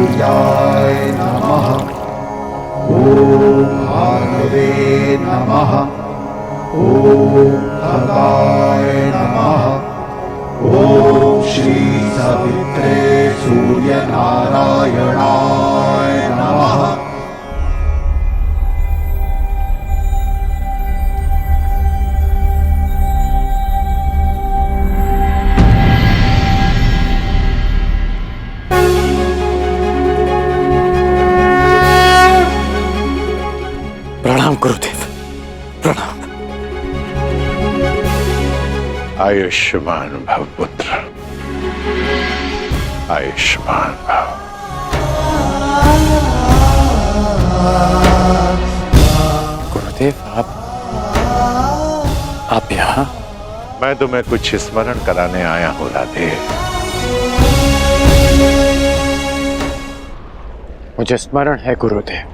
सूर्याय नमः। ओम भार्गवे नमः। ओम खगाय नमः। ओम श्री सवित्रे सूर्यनारायणाय नमः। प्रणाम गुरुदेव, प्रणाम। आयुष्मान भव पुत्र, आयुष्मान भव। गुरुदेव आप यहाँ? मैं तुम्हें कुछ स्मरण कराने आया हूँ राधे। मुझे स्मरण है गुरुदेव,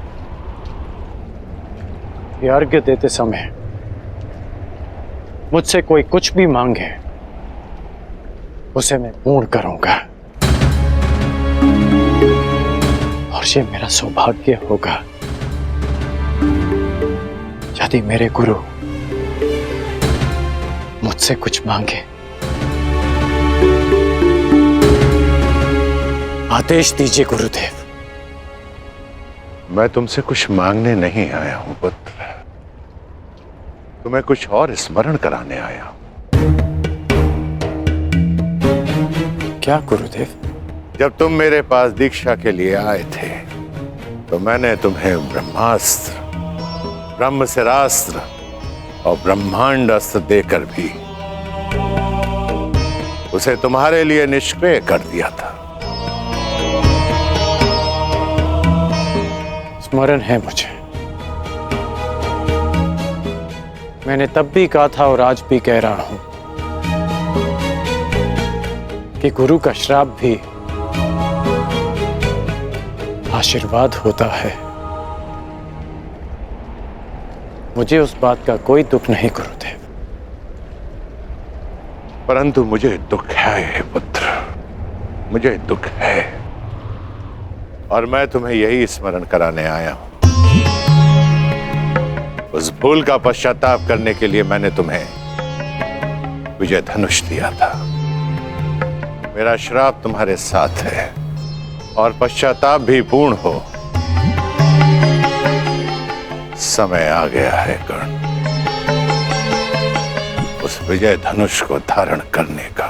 अर्घ्य देते समय मुझसे कोई कुछ भी मांगे उसे मैं पूर्ण करूंगा, और ये मेरा सौभाग्य होगा यदि मेरे गुरु मुझसे कुछ मांगे। आदेश दीजिए गुरुदेव। मैं तुमसे कुछ मांगने नहीं आया हूं पुत्र, तुम्हें कुछ और स्मरण कराने आया हूं। क्या गुरुदेव? जब तुम मेरे पास दीक्षा के लिए आए थे तो मैंने तुम्हें ब्रह्मास्त्र, ब्रह्मशिरास्त्र और ब्रह्मांड अस्त्र देकर भी उसे तुम्हारे लिए निष्क्रिय कर दिया था। स्मरण है मुझे, मैंने तब भी कहा था और आज भी कह रहा हूं कि गुरु का श्राप भी आशीर्वाद होता है। मुझे उस बात का कोई दुख नहीं गुरुदेव। परंतु मुझे दुख है पुत्र, मुझे दुख है, और मैं तुम्हें यही स्मरण कराने आया हूं। उस भूल का पश्चाताप करने के लिए मैंने तुम्हें विजय धनुष दिया था। मेरा श्राप तुम्हारे साथ है और पश्चाताप भी पूर्ण हो। समय आ गया है कर्ण, उस विजय धनुष को धारण करने का।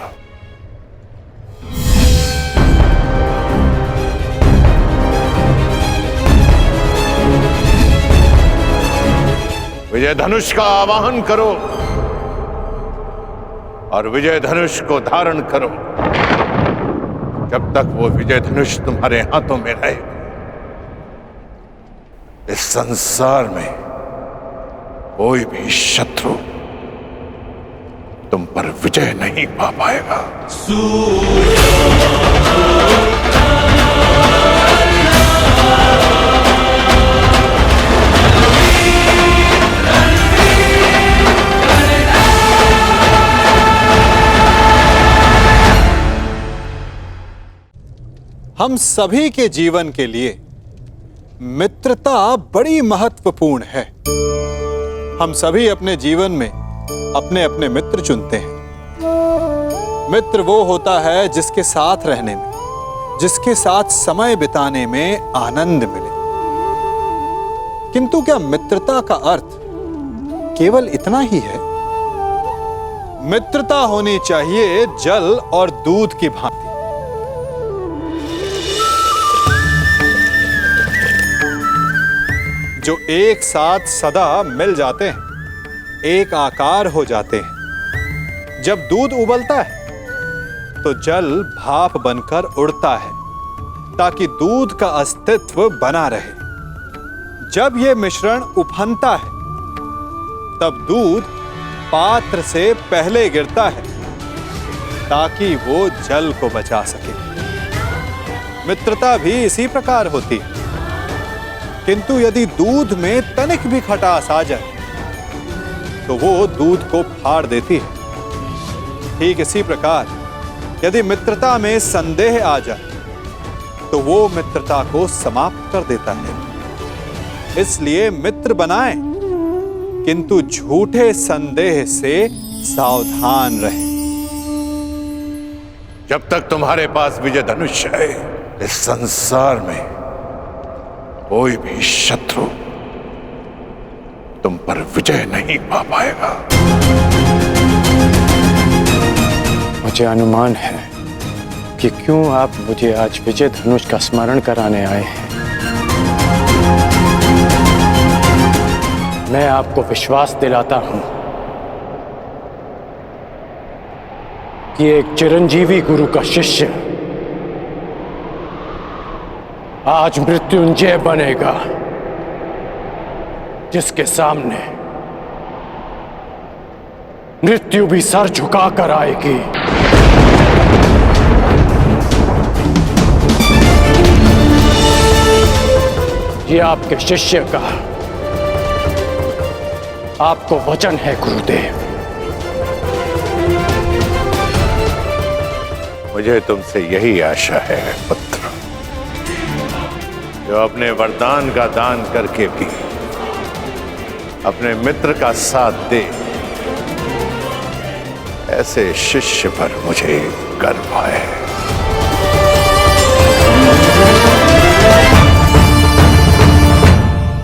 विजय धनुष का आवाहन करो और विजय धनुष को धारण करो। जब तक वो विजय धनुष तुम्हारे हाथों में रहे, इस संसार में कोई भी शत्रु तुम पर विजय नहीं पा पाएगा। हम सभी के जीवन के लिए मित्रता बड़ी महत्वपूर्ण है। हम सभी अपने जीवन में अपने अपने मित्र चुनते हैं। मित्र वो होता है जिसके साथ रहने में, जिसके साथ समय बिताने में आनंद मिले। किंतु क्या मित्रता का अर्थ केवल इतना ही है? मित्रता होनी चाहिए जल और दूध की भांति। जो एक साथ सदा मिल जाते हैं, एक आकार हो जाते हैं। जब दूध उबलता है तो जल भाप बनकर उड़ता है ताकि दूध का अस्तित्व बना रहे। जब यह मिश्रण उफनता है तब दूध पात्र से पहले गिरता है ताकि वो जल को बचा सके। मित्रता भी इसी प्रकार होती है। किंतु यदि दूध में तनिक भी खटास आ जाए तो वो दूध को फाड़ देती है। ठीक इसी प्रकार यदि मित्रता में संदेह आ जाए तो वो मित्रता को समाप्त कर देता है। इसलिए मित्र बनाएं, किंतु झूठे संदेह से सावधान रहें। जब तक तुम्हारे पास विजय धनुष है, इस संसार में कोई भी शत्रु तुम पर विजय नहीं पा पाएगा। मुझे अनुमान है कि क्यों आप मुझे आज विजय धनुष का स्मरण कराने आए हैं। मैं आपको विश्वास दिलाता हूं कि एक चिरंजीवी गुरु का शिष्य आज मृत्युंजय बनेगा, जिसके सामने मृत्यु भी सर झुकाकर आएगी। ये आपके शिष्य का आपको वचन है गुरुदेव। मुझे तुमसे यही आशा है पुत्र, जो अपने वरदान का दान करके भी अपने मित्र का साथ दे। ऐसे शिष्य पर मुझे गर्व है।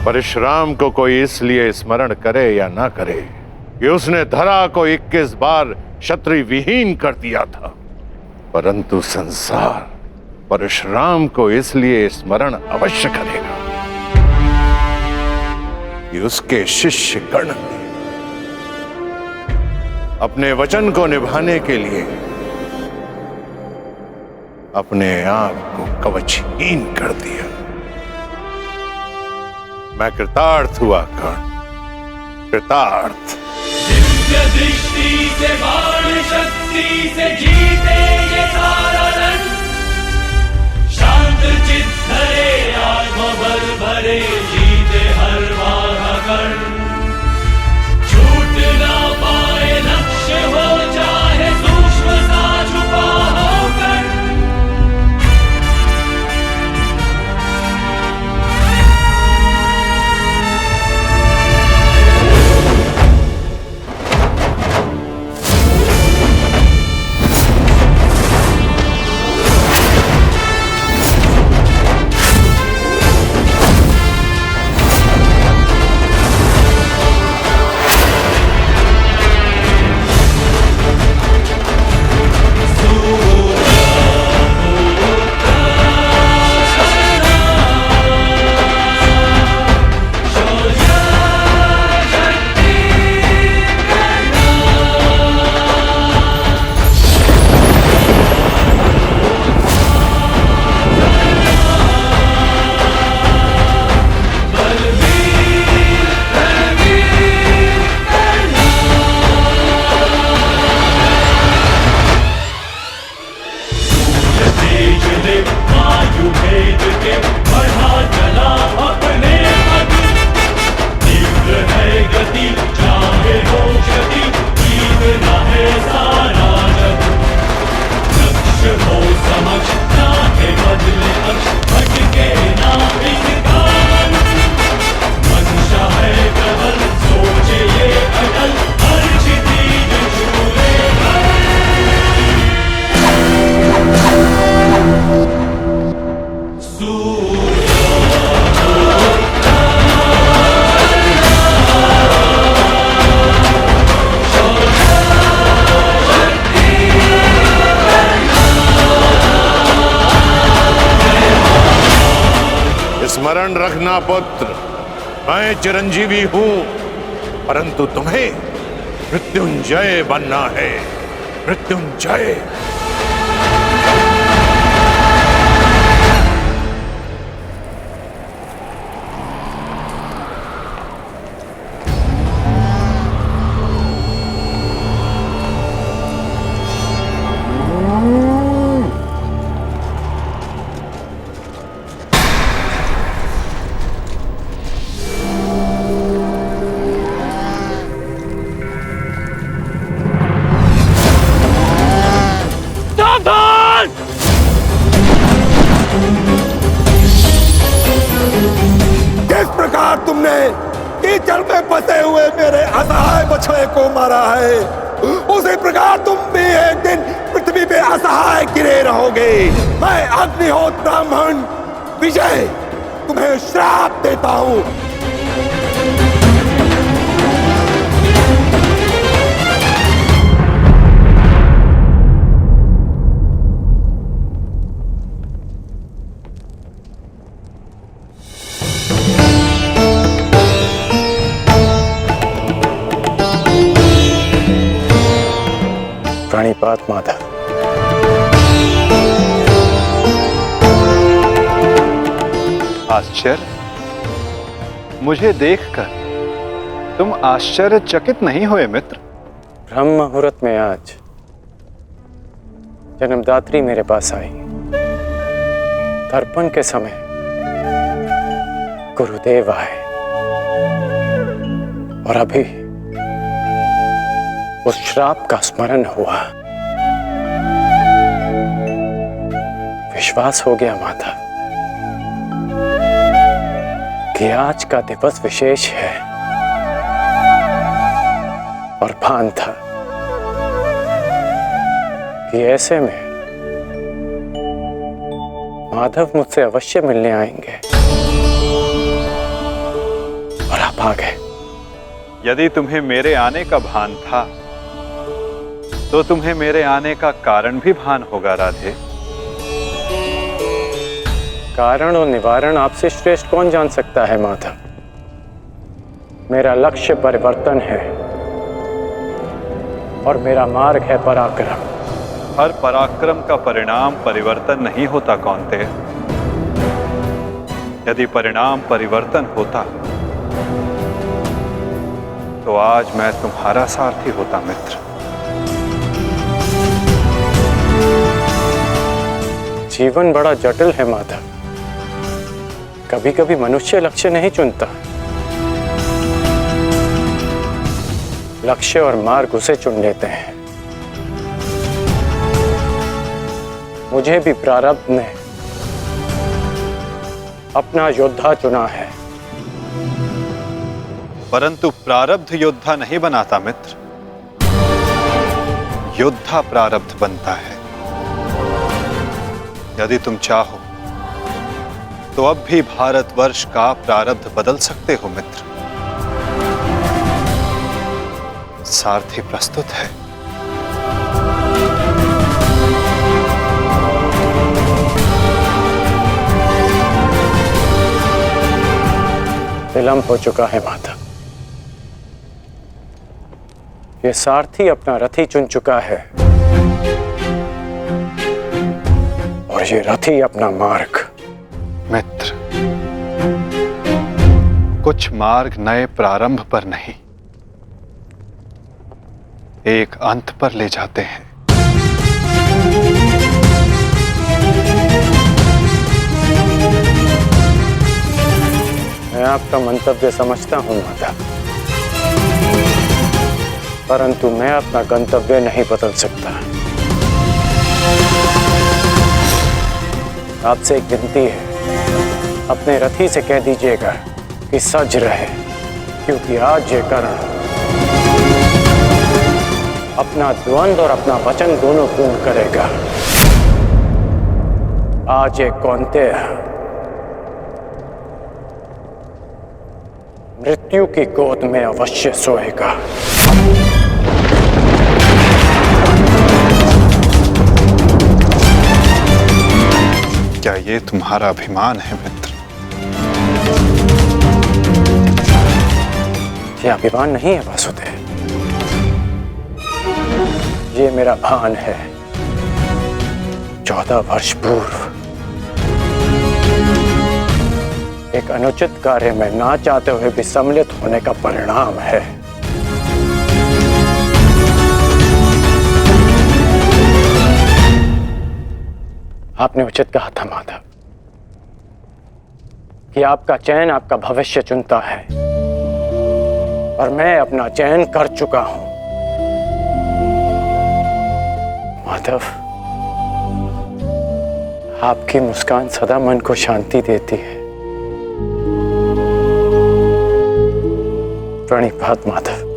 परशुराम को कोई इसलिए स्मरण करे या ना करे कि उसने धरा को 21 बार क्षत्रिय विहीन कर दिया था, परंतु संसार परशुराम को इसलिए स्मरण अवश्य करेगा कि उसके शिष्य गण ने अपने वचन को निभाने के लिए अपने आप को कवचहीन कर दिया। मैं कृतार्थ हुआ कर्ण, कृतार्थ। दिव्य दृष्टि से बाण शक्ति से जीते ये सारा रण, शांत चित्त धरे आत्मबल भरे जीते हर बाधा कण। छूट ना पाए लक्ष्य हो चाहे सूक्ष्म सा छुपा हो कण। स्मरण रखना पुत्र, मैं चिरंजीवी हूं, परंतु तुम्हें मृत्युंजय बनना है। मृत्युंजय। कीचड़ में फंसे हुए मेरे असहाय बछड़े को मारा है, उसी प्रकार तुम भी एक दिन पृथ्वी पे असहाय गिरे रहोगे। मैं अग्निहोत्र ब्राह्मण विजय तुम्हें श्राप देता हूं। प्रणिपात माधव। आश्चर्य, मुझे देखकर तुम आश्चर्यचकित नहीं हुए मित्र? ब्रह्म मुहूर्त में आज जन्मदात्री मेरे पास आई। तर्पण के समय गुरुदेव आए और अभी उस श्राप का स्मरण हुआ। विश्वास हो गया माता कि आज का दिवस विशेष है, और भान था कि ऐसे में माधव मुझसे अवश्य मिलने आएंगे, और आप आ गए। यदि तुम्हें मेरे आने का भान था तो तुम्हें मेरे आने का कारण भी भान होगा राधे। कारण और निवारण आपसे श्रेष्ठ कौन जान सकता है माधव। मेरा लक्ष्य परिवर्तन है और मेरा मार्ग है पराक्रम। हर पराक्रम का परिणाम परिवर्तन नहीं होता कौन्तेय। यदि परिणाम परिवर्तन होता तो आज मैं तुम्हारा सारथी होता मित्र। जीवन बड़ा जटिल है माधव। कभी कभी मनुष्य लक्ष्य नहीं चुनता, लक्ष्य और मार्ग उसे चुन लेते हैं। मुझे भी प्रारब्ध ने अपना योद्धा चुना है। परंतु प्रारब्ध योद्धा नहीं बनाता मित्र, योद्धा प्रारब्ध बनता है। यदि तुम चाहो तो अब भी भारतवर्ष का प्रारब्ध बदल सकते हो मित्र। सारथी प्रस्तुत है। विलंब हो चुका है माता। ये सारथी अपना रथी चुन चुका है और ये रथी अपना मार्ग। मित्र, कुछ मार्ग नए प्रारंभ पर नहीं, एक अंत पर ले जाते हैं। मैं आपका मंतव्य समझता हूं माता, परंतु मैं अपना गंतव्य नहीं बदल सकता। आपसे एक विनती है, अपने रथी से कह दीजिएगा कि सज रहे, क्योंकि आज ये कर्ण अपना द्वंद्व और अपना वचन दोनों पूर्ण करेगा। आज एक कौन्तेय मृत्यु की गोद में अवश्य सोएगा। क्या ये तुम्हारा अभिमान है मित्र? ये अभिमान नहीं है वासुदेव, ये मेरा भान है। 14 वर्ष पूर्व एक अनुचित कार्य में ना चाहते हुए भी सम्मिलित होने का परिणाम है। आपने उचित कहा था माधव कि आपका चयन आपका भविष्य चुनता है, और मैं अपना चयन कर चुका हूं। माधव, आपकी मुस्कान सदा मन को शांति देती है। प्रणिपात माधव।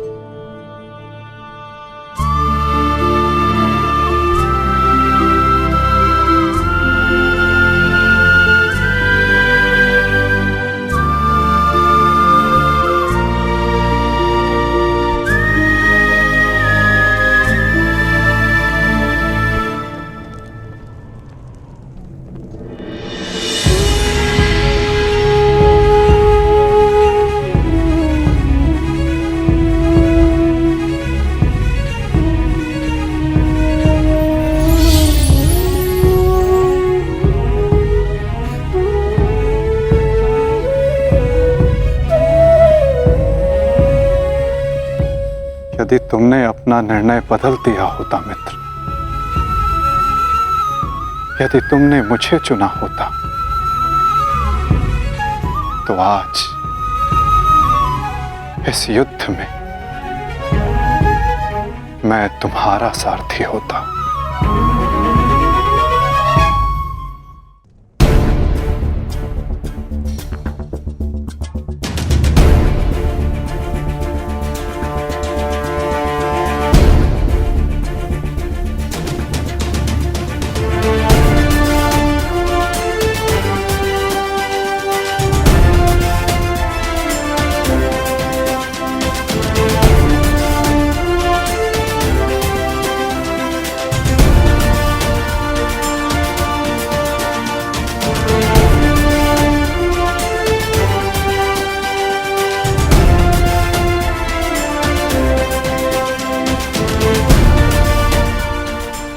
यदि तुमने अपना निर्णय बदल दिया होता मित्र, यदि तुमने मुझे चुना होता, तो आज इस युद्ध में मैं तुम्हारा सारथी होता।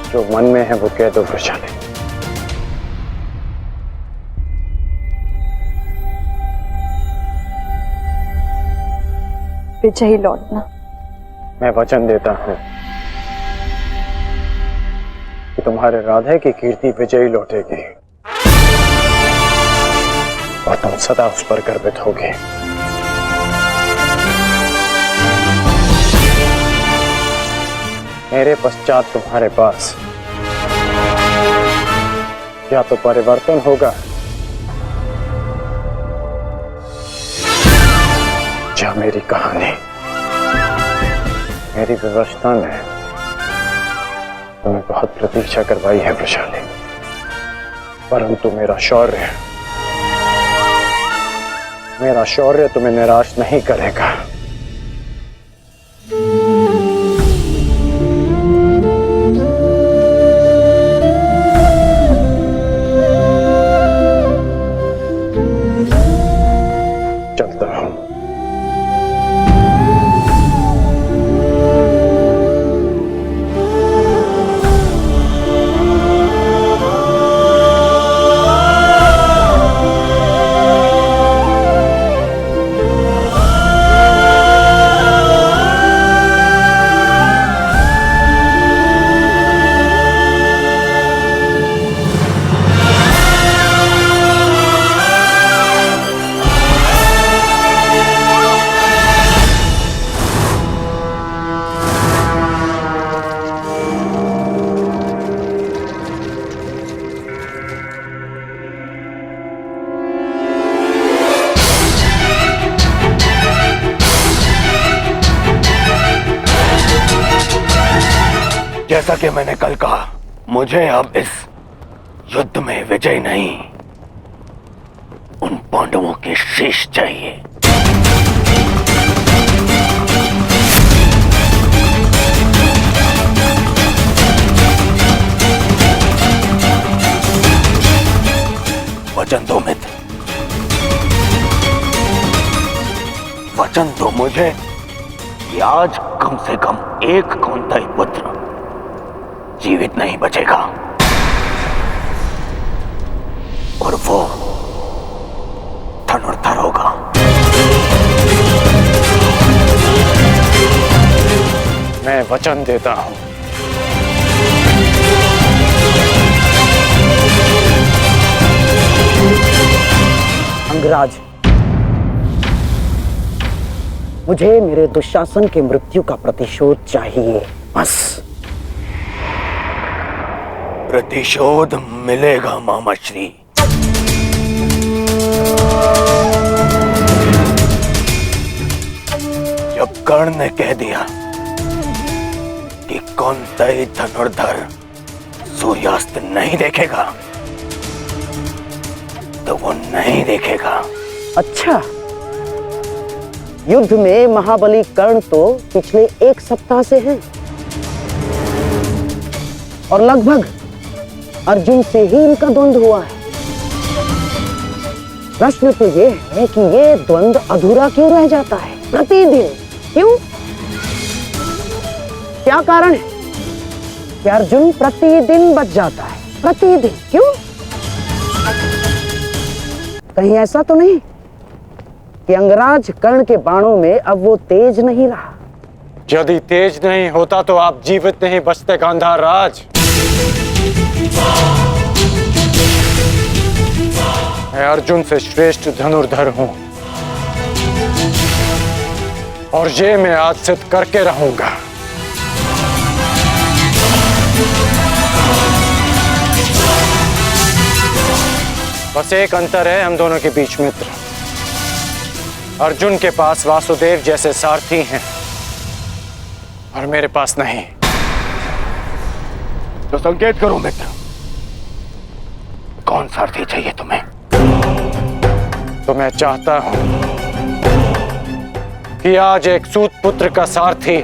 जो मन में है वो कह दो वृषाली। विजयी लौटना। मैं वचन देता हूं कि तुम्हारे राधे की कीर्ति विजयी लौटेगी और तुम सदा उस पर गर्वित होगे। मेरे पश्चात तुम्हारे पास या तो परिवर्तन होगा या मेरी कहानी। मेरी व्यवस्था ने तुम्हें बहुत प्रतीक्षा करवाई है वृषाली, परंतु मेरा शौर्य तुम्हें निराश नहीं करेगा। चलता हूं। जैसा कि मैंने कल कहा, मुझे अब इस युद्ध में विजय नहीं, उन पांडवों के शीश चाहिए। वचन दो मित्र, वचन दो मुझे कि आज कम से कम एक कौंतेय पुत्र जीवित नहीं बचेगा और वो धनुर्धर होगा। मैं वचन देता हूं। अंगराज, मुझे मेरे दुशासन के मृत्यु का प्रतिशोध चाहिए, बस। प्रतिशोध मिलेगा मामाश्री। जब कर्ण ने कह दिया कि कौंतेय धनुर्धर सूर्यास्त नहीं देखेगा तो वो नहीं देखेगा। अच्छा, युद्ध में महाबली कर्ण तो पिछले 1 सप्ताह से हैं और लगभग अर्जुन से ही इनका द्वंद्व हुआ है। प्रश्न तो ये है कि ये द्वंद्व अधूरा क्यों रह जाता है प्रतिदिन? क्यों? क्या कारण है कि अर्जुन प्रतिदिन बच जाता है? प्रतिदिन क्यों? कहीं ऐसा तो नहीं कि अंगराज कर्ण के बाणों में अब वो तेज नहीं रहा? यदि तेज नहीं होता तो आप जीवित नहीं बचते गांधार राज। मैं अर्जुन से श्रेष्ठ धनुर्धर हूं और ये मैं आज सिद्ध करके रहूंगा। बस एक अंतर है हम दोनों के बीच, मित्र। अर्जुन के पास वासुदेव जैसे सारथी हैं और मेरे पास नहीं। तो संकेत करो मित्र, कौन सारथी चाहिए तुम्हें? तो मैं चाहता हूं कि आज एक सूत पुत्र का सारथी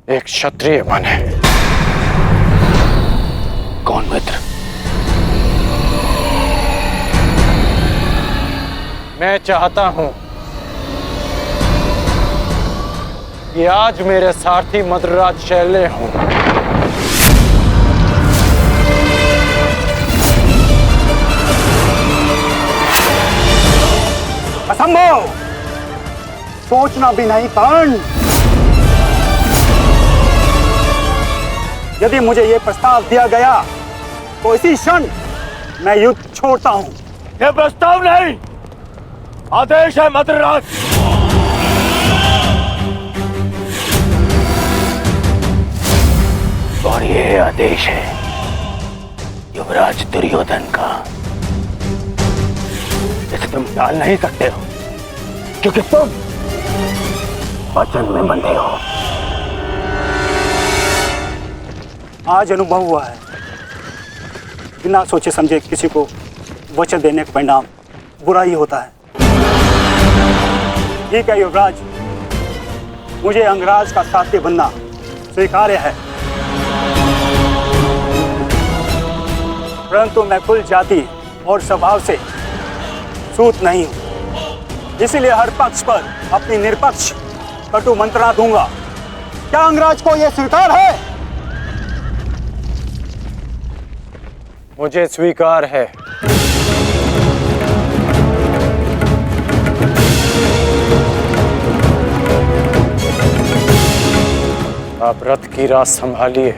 एक क्षत्रिय बने। कौन मित्र? मैं चाहता हूं कि आज मेरे सारथी मद्रराज शैल्य हों। असंभव! सोचना भी नहीं कर्ण। यदि मुझे यह प्रस्ताव दिया गया तो इसी क्षण मैं युद्ध छोड़ता हूं। यह प्रस्ताव नहीं, आदेश है मद्रराज। और यह आदेश है युवराज दुर्योधन का। इसे तुम टाल नहीं सकते हो क्योंकि तुम वचन में बंधे हो। आज अनुभव हुआ है, बिना सोचे समझे किसी को वचन देने का परिणाम बुरा ही होता है। ठीक है युवराज, मुझे अंगराज का साथी बनना स्वीकार्य है, परंतु मैं कुल जाति और स्वभाव से सूत नहीं हूं, इसीलिए हर पक्ष पर अपनी निरपक्ष कटु मंत्रणा दूंगा। क्या अंगराज को यह स्वीकार है? मुझे स्वीकार है। आप रथ की राह संभालिए,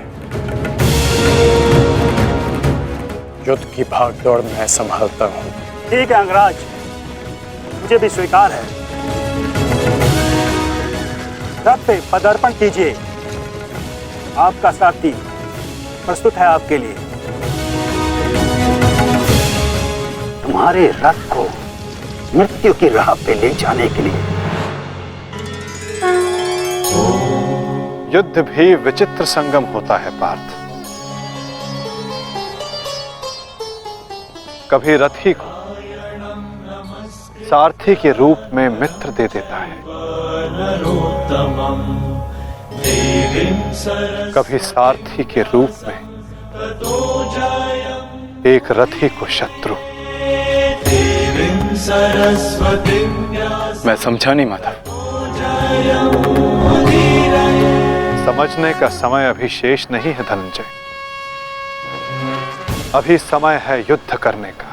युद्ध की भागदौड़ मैं संभालता हूं। ठीक है अंगराज, मुझे भी स्वीकार है। रथ पे पदार्पण कीजिए, आपका साथी प्रस्तुत है आपके लिए। तुम्हारे रथ को मृत्यु की राह पे ले जाने के लिए। युद्ध भी विचित्र संगम होता है पार्थ। कभी रथी को सारथी के रूप में मित्र दे देता है, कभी सारथी के रूप में एक रथी को शत्रु। मैं समझा नहीं माता। समझने का समय अभी शेष नहीं है धनंजय। अभी समय है युद्ध करने का।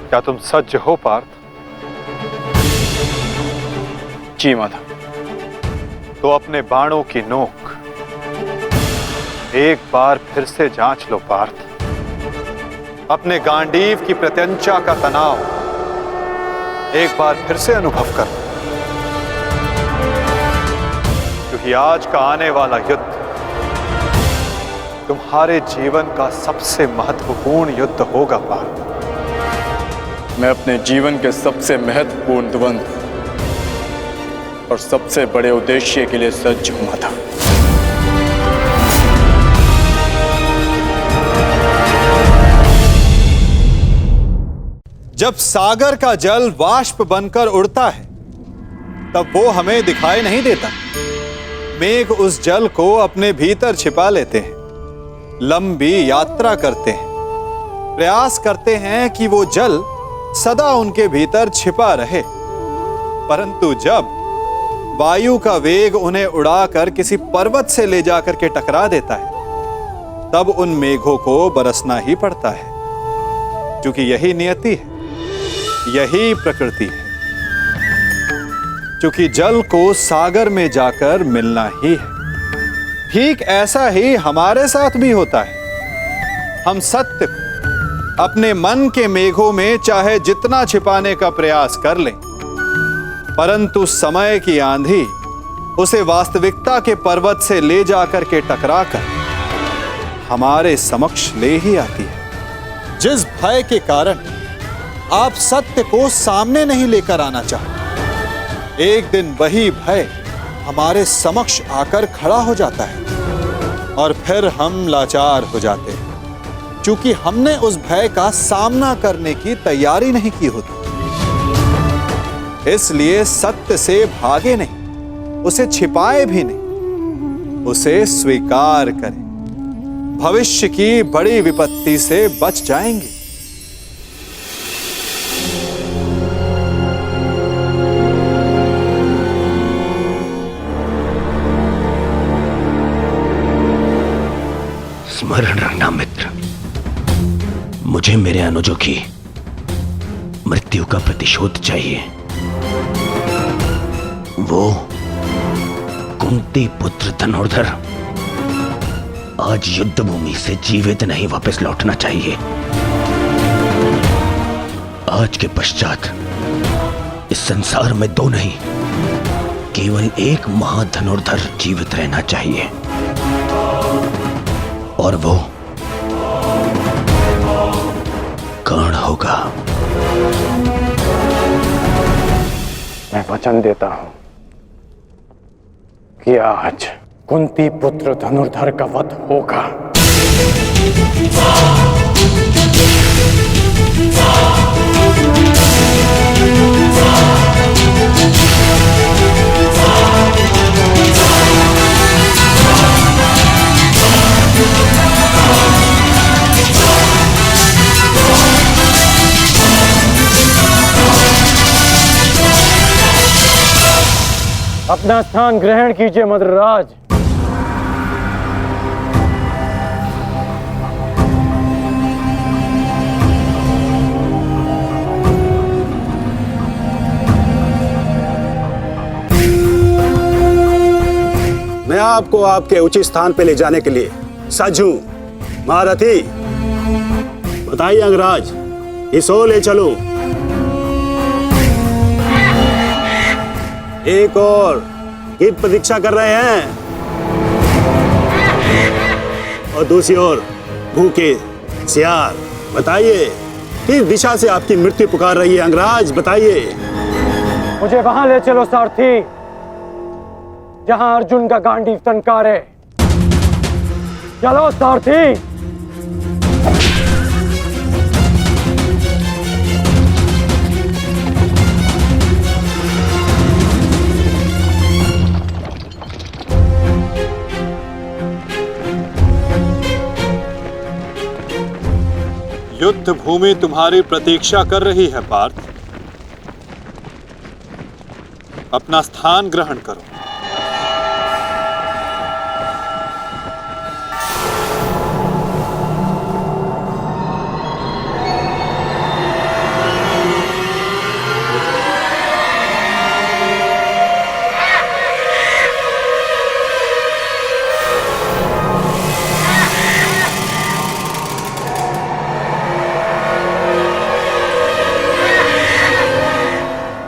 क्या तुम सज्ज हो पार्थ? जी माता। तो अपने बाणों की नोक एक बार फिर से जांच लो पार्थ। अपने गांडीव की प्रत्यंचा का तनाव एक बार फिर से अनुभव कर, क्योंकि आज का आने वाला युद्ध तुम्हारे जीवन का सबसे महत्वपूर्ण युद्ध होगा पार्थ। मैं अपने जीवन के सबसे महत्वपूर्ण द्वंद्व और सबसे बड़े उद्देश्य के लिए सज्ज हुआ था। जब सागर का जल वाष्प बनकर उड़ता है तब वो हमें दिखाई नहीं देता। मेघ उस जल को अपने भीतर छिपा लेते हैं, लंबी यात्रा करते हैं, प्रयास करते हैं कि वो जल सदा उनके भीतर छिपा रहे। परंतु जब वायु का वेग उन्हें उड़ाकर किसी पर्वत से ले जाकर के टकरा देता है, तब उन मेघों को बरसना ही पड़ता है, क्योंकि यही नियति है, यही प्रकृति है। क्योंकि जल को सागर में जाकर मिलना ही है। ठीक ऐसा ही हमारे साथ भी होता है। हम सत्य को अपने मन के मेघों में चाहे जितना छिपाने का प्रयास कर लें, परंतु समय की आंधी उसे वास्तविकता के पर्वत से ले जाकर के टकराकर हमारे समक्ष ले ही आती है। जिस भय के कारण आप सत्य को सामने नहीं लेकर आना चाहते, एक दिन वही भय हमारे समक्ष आकर खड़ा हो जाता है और फिर हम लाचार हो जाते हैं, क्योंकि हमने उस भय का सामना करने की तैयारी नहीं की होती। इसलिए सत्य से भागे नहीं, उसे छिपाए भी नहीं, उसे स्वीकार करें। भविष्य की बड़ी विपत्ति से बच जाएंगे। स्मरण रखना मित्र, मुझे मेरे अनुजों की मृत्यु का प्रतिशोध चाहिए। वो कुंती पुत्र धनुर्धर आज युद्ध भूमि से जीवित नहीं वापस लौटना चाहिए। आज के पश्चात इस संसार में दो नहीं, केवल एक महाधनुर्धर जीवित रहना चाहिए, और वो कर्ण होगा। मैं वचन देता हूं कि आज कुंती पुत्र धनुर्धर का वध होगा। अपना स्थान ग्रहण कीजिए मद्रराज। मैं आपको आपके उचित स्थान पे ले जाने के लिए सज्ज हूं। महारथी, बताइए अंगराज, इस ओर ले चलो। एक और गीत प्रतीक्षा कर रहे हैं, और दूसरी ओर भूखे सियार। बताइए, किस दिशा से आपकी मृत्यु पुकार रही है अंगराज? बताइए। मुझे वहां ले चलो सारथी, जहां अर्जुन का गांडीव टंकारे। चलो सारथी। युद्ध भूमि तुम्हारी प्रतीक्षा कर रही है पार्थ। अपना स्थान ग्रहण करो।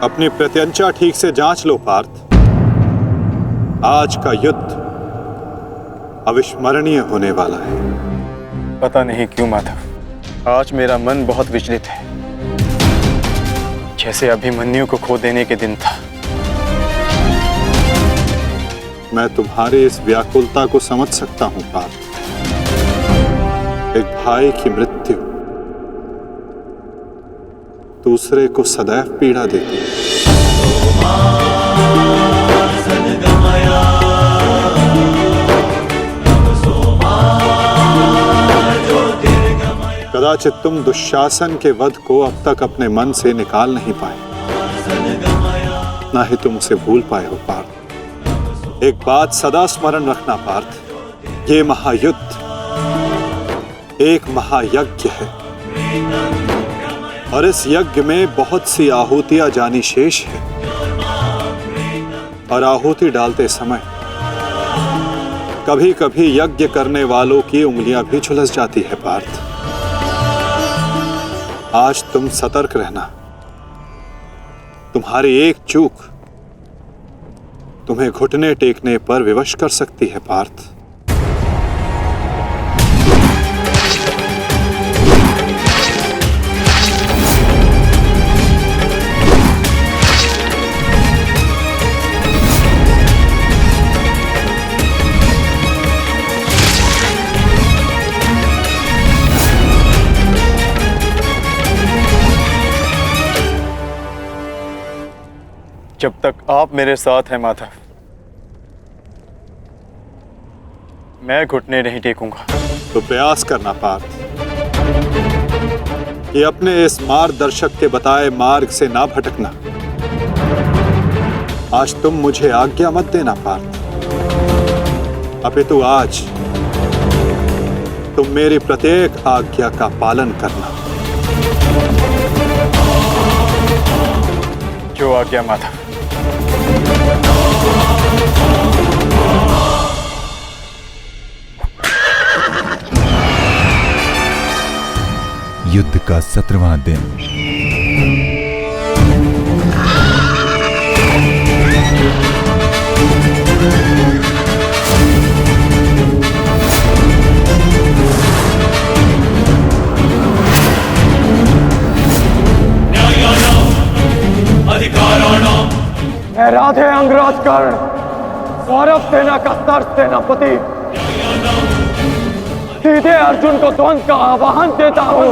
अपनी प्रत्यंचा ठीक से जांच लो पार्थ। आज का युद्ध अविस्मरणीय होने वाला है। पता नहीं क्यों माधव, आज मेरा मन बहुत विचलित है। जैसे अभिमन्यु को खो देने के दिन था। मैं तुम्हारी इस व्याकुलता को समझ सकता हूं पार्थ। एक भाई की मृत्यु दूसरे को सदैव पीड़ा देती है। कदाचित तुम दुशासन के वध को अब तक अपने मन से निकाल नहीं पाए, ना ही तुम उसे भूल पाए हो पार्थ। एक बात सदा स्मरण रखना पार्थ, ये महायुद्ध एक महायज्ञ है और इस यज्ञ में बहुत सी आहुतियां जानी शेष है और आहुति डालते समय कभी कभी यज्ञ करने वालों की उंगलियां भी झुलस जाती है पार्थ। आज तुम सतर्क रहना, तुम्हारी एक चूक तुम्हें घुटने टेकने पर विवश कर सकती है पार्थ। जब तक आप मेरे साथ हैं माधव, मैं घुटने नहीं टेकूंगा। तो प्रयास करना पार्थ कि अपने इस मार्गदर्शक के बताए मार्ग से ना भटकना। आज तुम मुझे आज्ञा मत देना पार्थ, अपितु आज तुम मेरी प्रत्येक आज्ञा का पालन करना। जो आज्ञा माधव। युद्ध का 17वां दिन। मैं राधे अंगराज कर्ण, सौरभ सेना का सर सेनापति, सीधे अर्जुन को द्वंद्व का आह्वान देता हूं।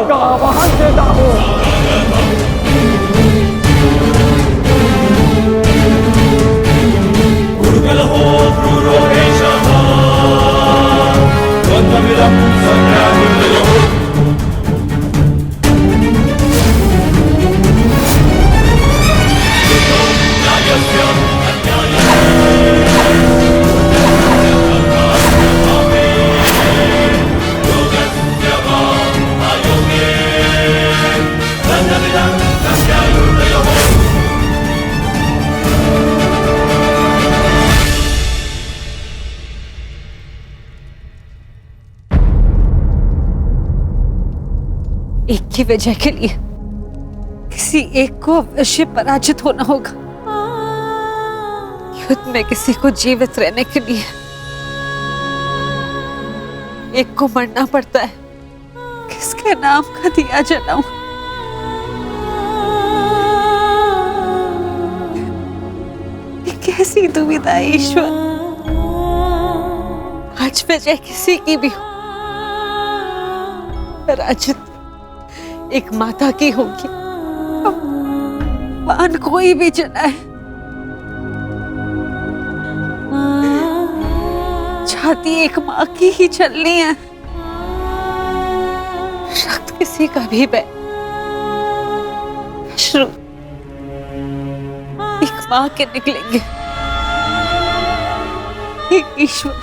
एक की वजह के लिए किसी एक को अवश्य पराजित होना होगा। युद्ध में किसी को जीवित रहने के लिए एक को मरना पड़ता है। किसके नाम का दिया जलाऊं? ये कैसी दुविधा है ईश्वर। आज वजह किसी की भी हो, पराजित एक माता की होगी। बाण कोई भी चलाए, छाती एक माँ की ही चलनी है। रक्त किसी का भी बहे, अश्रु एक माँ के निकलेंगे। एक ईश्वर,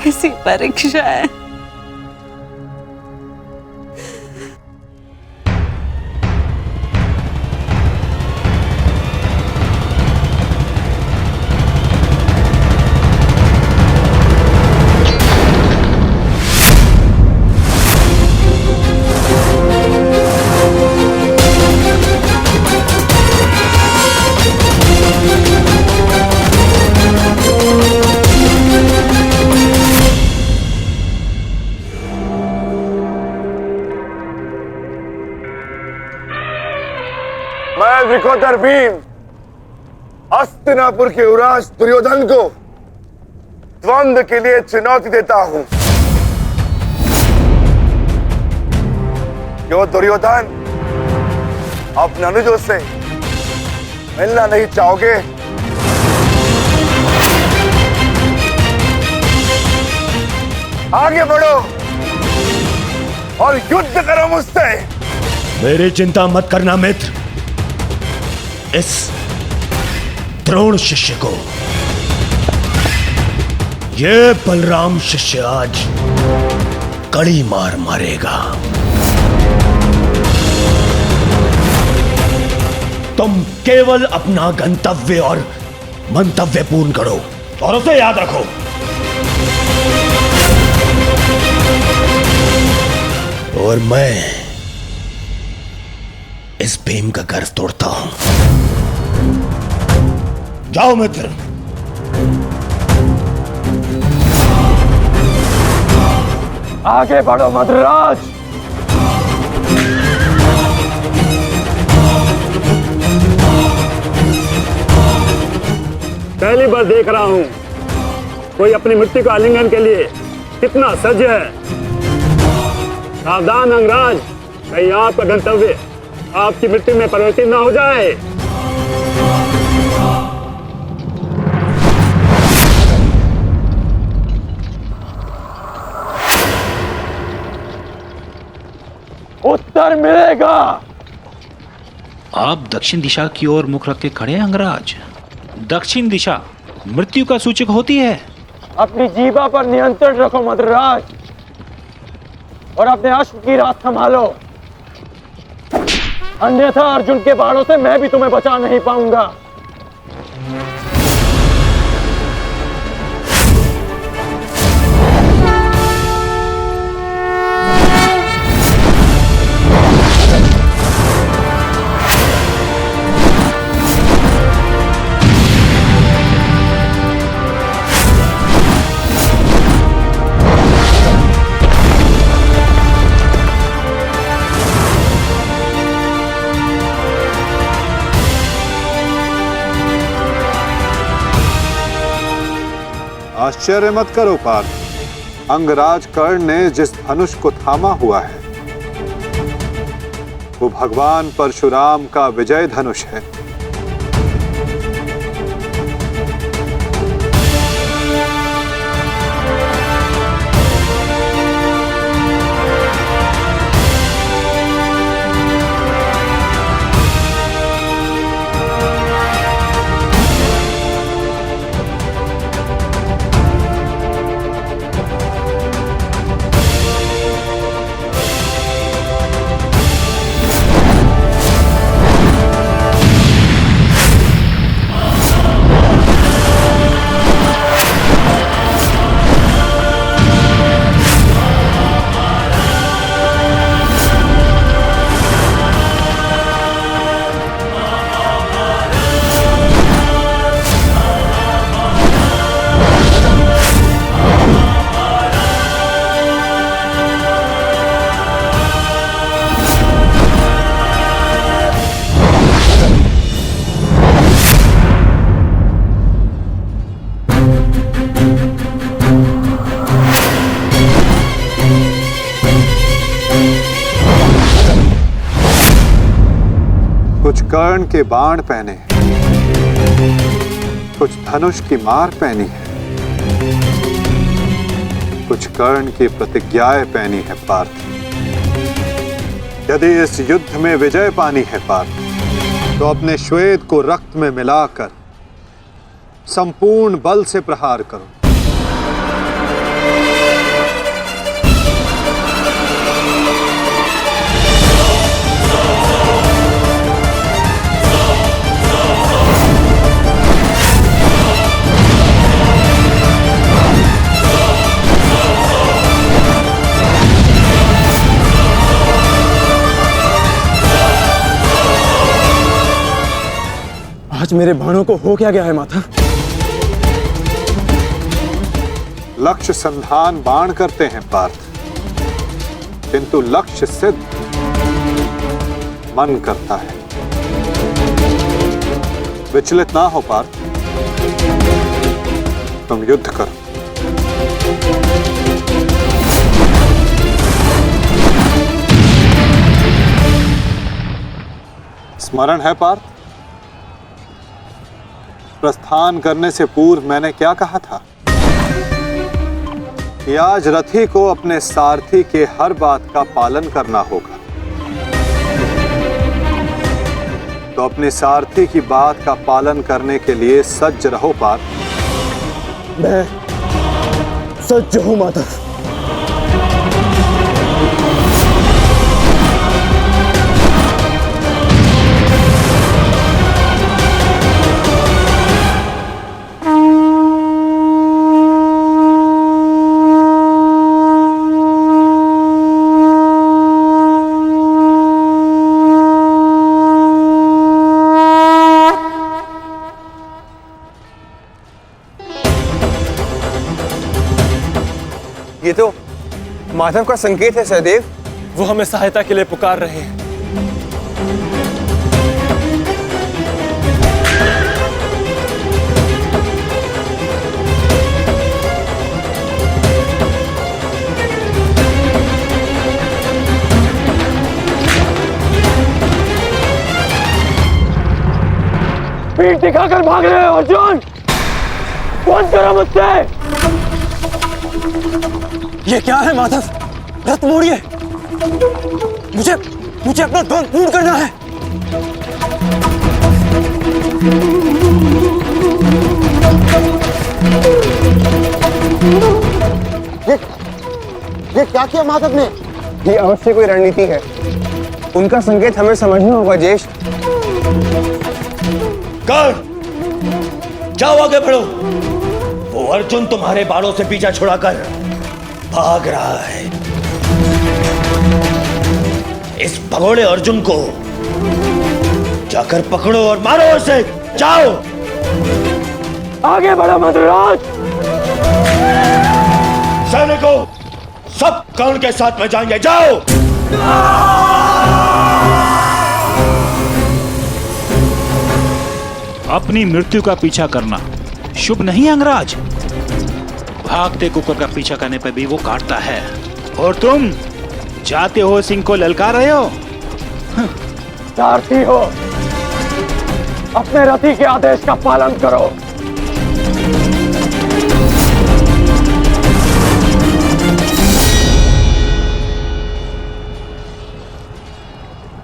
कैसी परीक्षा है। सिकोदर भीम हस्तिनापुर के युवराज दुर्योधन को द्वंद्व के लिए चुनौती देता हूं। क्यों दुर्योधन, अपने अनुजों से मिलना नहीं चाहोगे? आगे बढ़ो और युद्ध करो मुझसे। मेरी चिंता मत करना मित्र, इस द्रोण शिष्य को ये बलराम शिष्य आज कड़ी मार मारेगा। तुम केवल अपना गंतव्य और मंतव्य पूर्ण करो और उसे याद रखो। और मैं इस भीम का गर्व तोड़ता हूं। जाओ मित्र। आगे बढ़ो मद्राज। पहली बार देख रहा हूं कोई अपनी मृत्यु का आलिंगन के लिए कितना सज्ज है। सावधान अंगराज, कहीं आपका गंतव्य आपकी मृत्यु में परिवर्तित न हो जाए। उत्तर मिलेगा। आप दक्षिण दिशा की ओर मुख रख के खड़े हैं अंगराज। दक्षिण दिशा मृत्यु का सूचक होती है। अपनी जीवा पर नियंत्रण रखो मद्राज और अपने अश्व की रात संभालो, अन्यथा अर्जुन के बाणों से मैं भी तुम्हें बचा नहीं पाऊंगा। आश्चर्य मत करो पार्थ, अंगराज कर्ण ने जिस धनुष को थामा हुआ है वो भगवान परशुराम का विजय धनुष है। कुछ कर्ण के बाण पहने, कुछ धनुष की मार पहनी है, कुछ कर्ण की प्रतिज्ञाएं पहनी है पार्थ। यदि इस युद्ध में विजय पानी है पार्थ, तो अपने श्वेत को रक्त में मिलाकर संपूर्ण बल से प्रहार करो। आज मेरे बाणों को हो क्या गया है माता? लक्ष्य संधान बाण करते हैं पार्थ, किंतु लक्ष्य सिद्ध मन करता है। विचलित ना हो पार्थ, तुम युद्ध करो। स्मरण है पार्थ, प्रस्थान करने से पूर्व मैंने क्या कहा था कि आज रथी को अपने सारथी के हर बात का पालन करना होगा। तो अपने सारथी की बात का पालन करने के लिए सज्ज रहो पार्थ। मैं सज्ज हूं माधव। ये तो माधव का संकेत है सहदेव। वो हमें सहायता के लिए पुकार रहे हैं। पीठ दिखाकर भाग रहे हो अर्जुन, बंद करो मुझसे। ये क्या है माधव? रथ मोड़िए, मुझे अपना ध्वज पूर्ण करना है। ये क्या किया माधव ने? ये अवश्य कोई रणनीति है। उनका संकेत हमें समझना होगा ज्येष्ठ। जाओ आगे बढ़ो। वो अर्जुन तुम्हारे बालों से पीछा छुड़ाकर भाग रहा है। इस भगोड़े अर्जुन को जाकर पकड़ो और मारो उसे। जाओ आगे बढ़ो मद्राज। सैनिकों, सब कर्ण के साथ में जाएंगे। जाओ। अपनी मृत्यु का पीछा करना शुभ नहीं अंगराज। भागते कुकुर का पीछा करने पर भी वो काटता है, और तुम जाते हो सिंह को ललकार रहे हो। सारथी हो, अपने रथी के आदेश का पालन करो।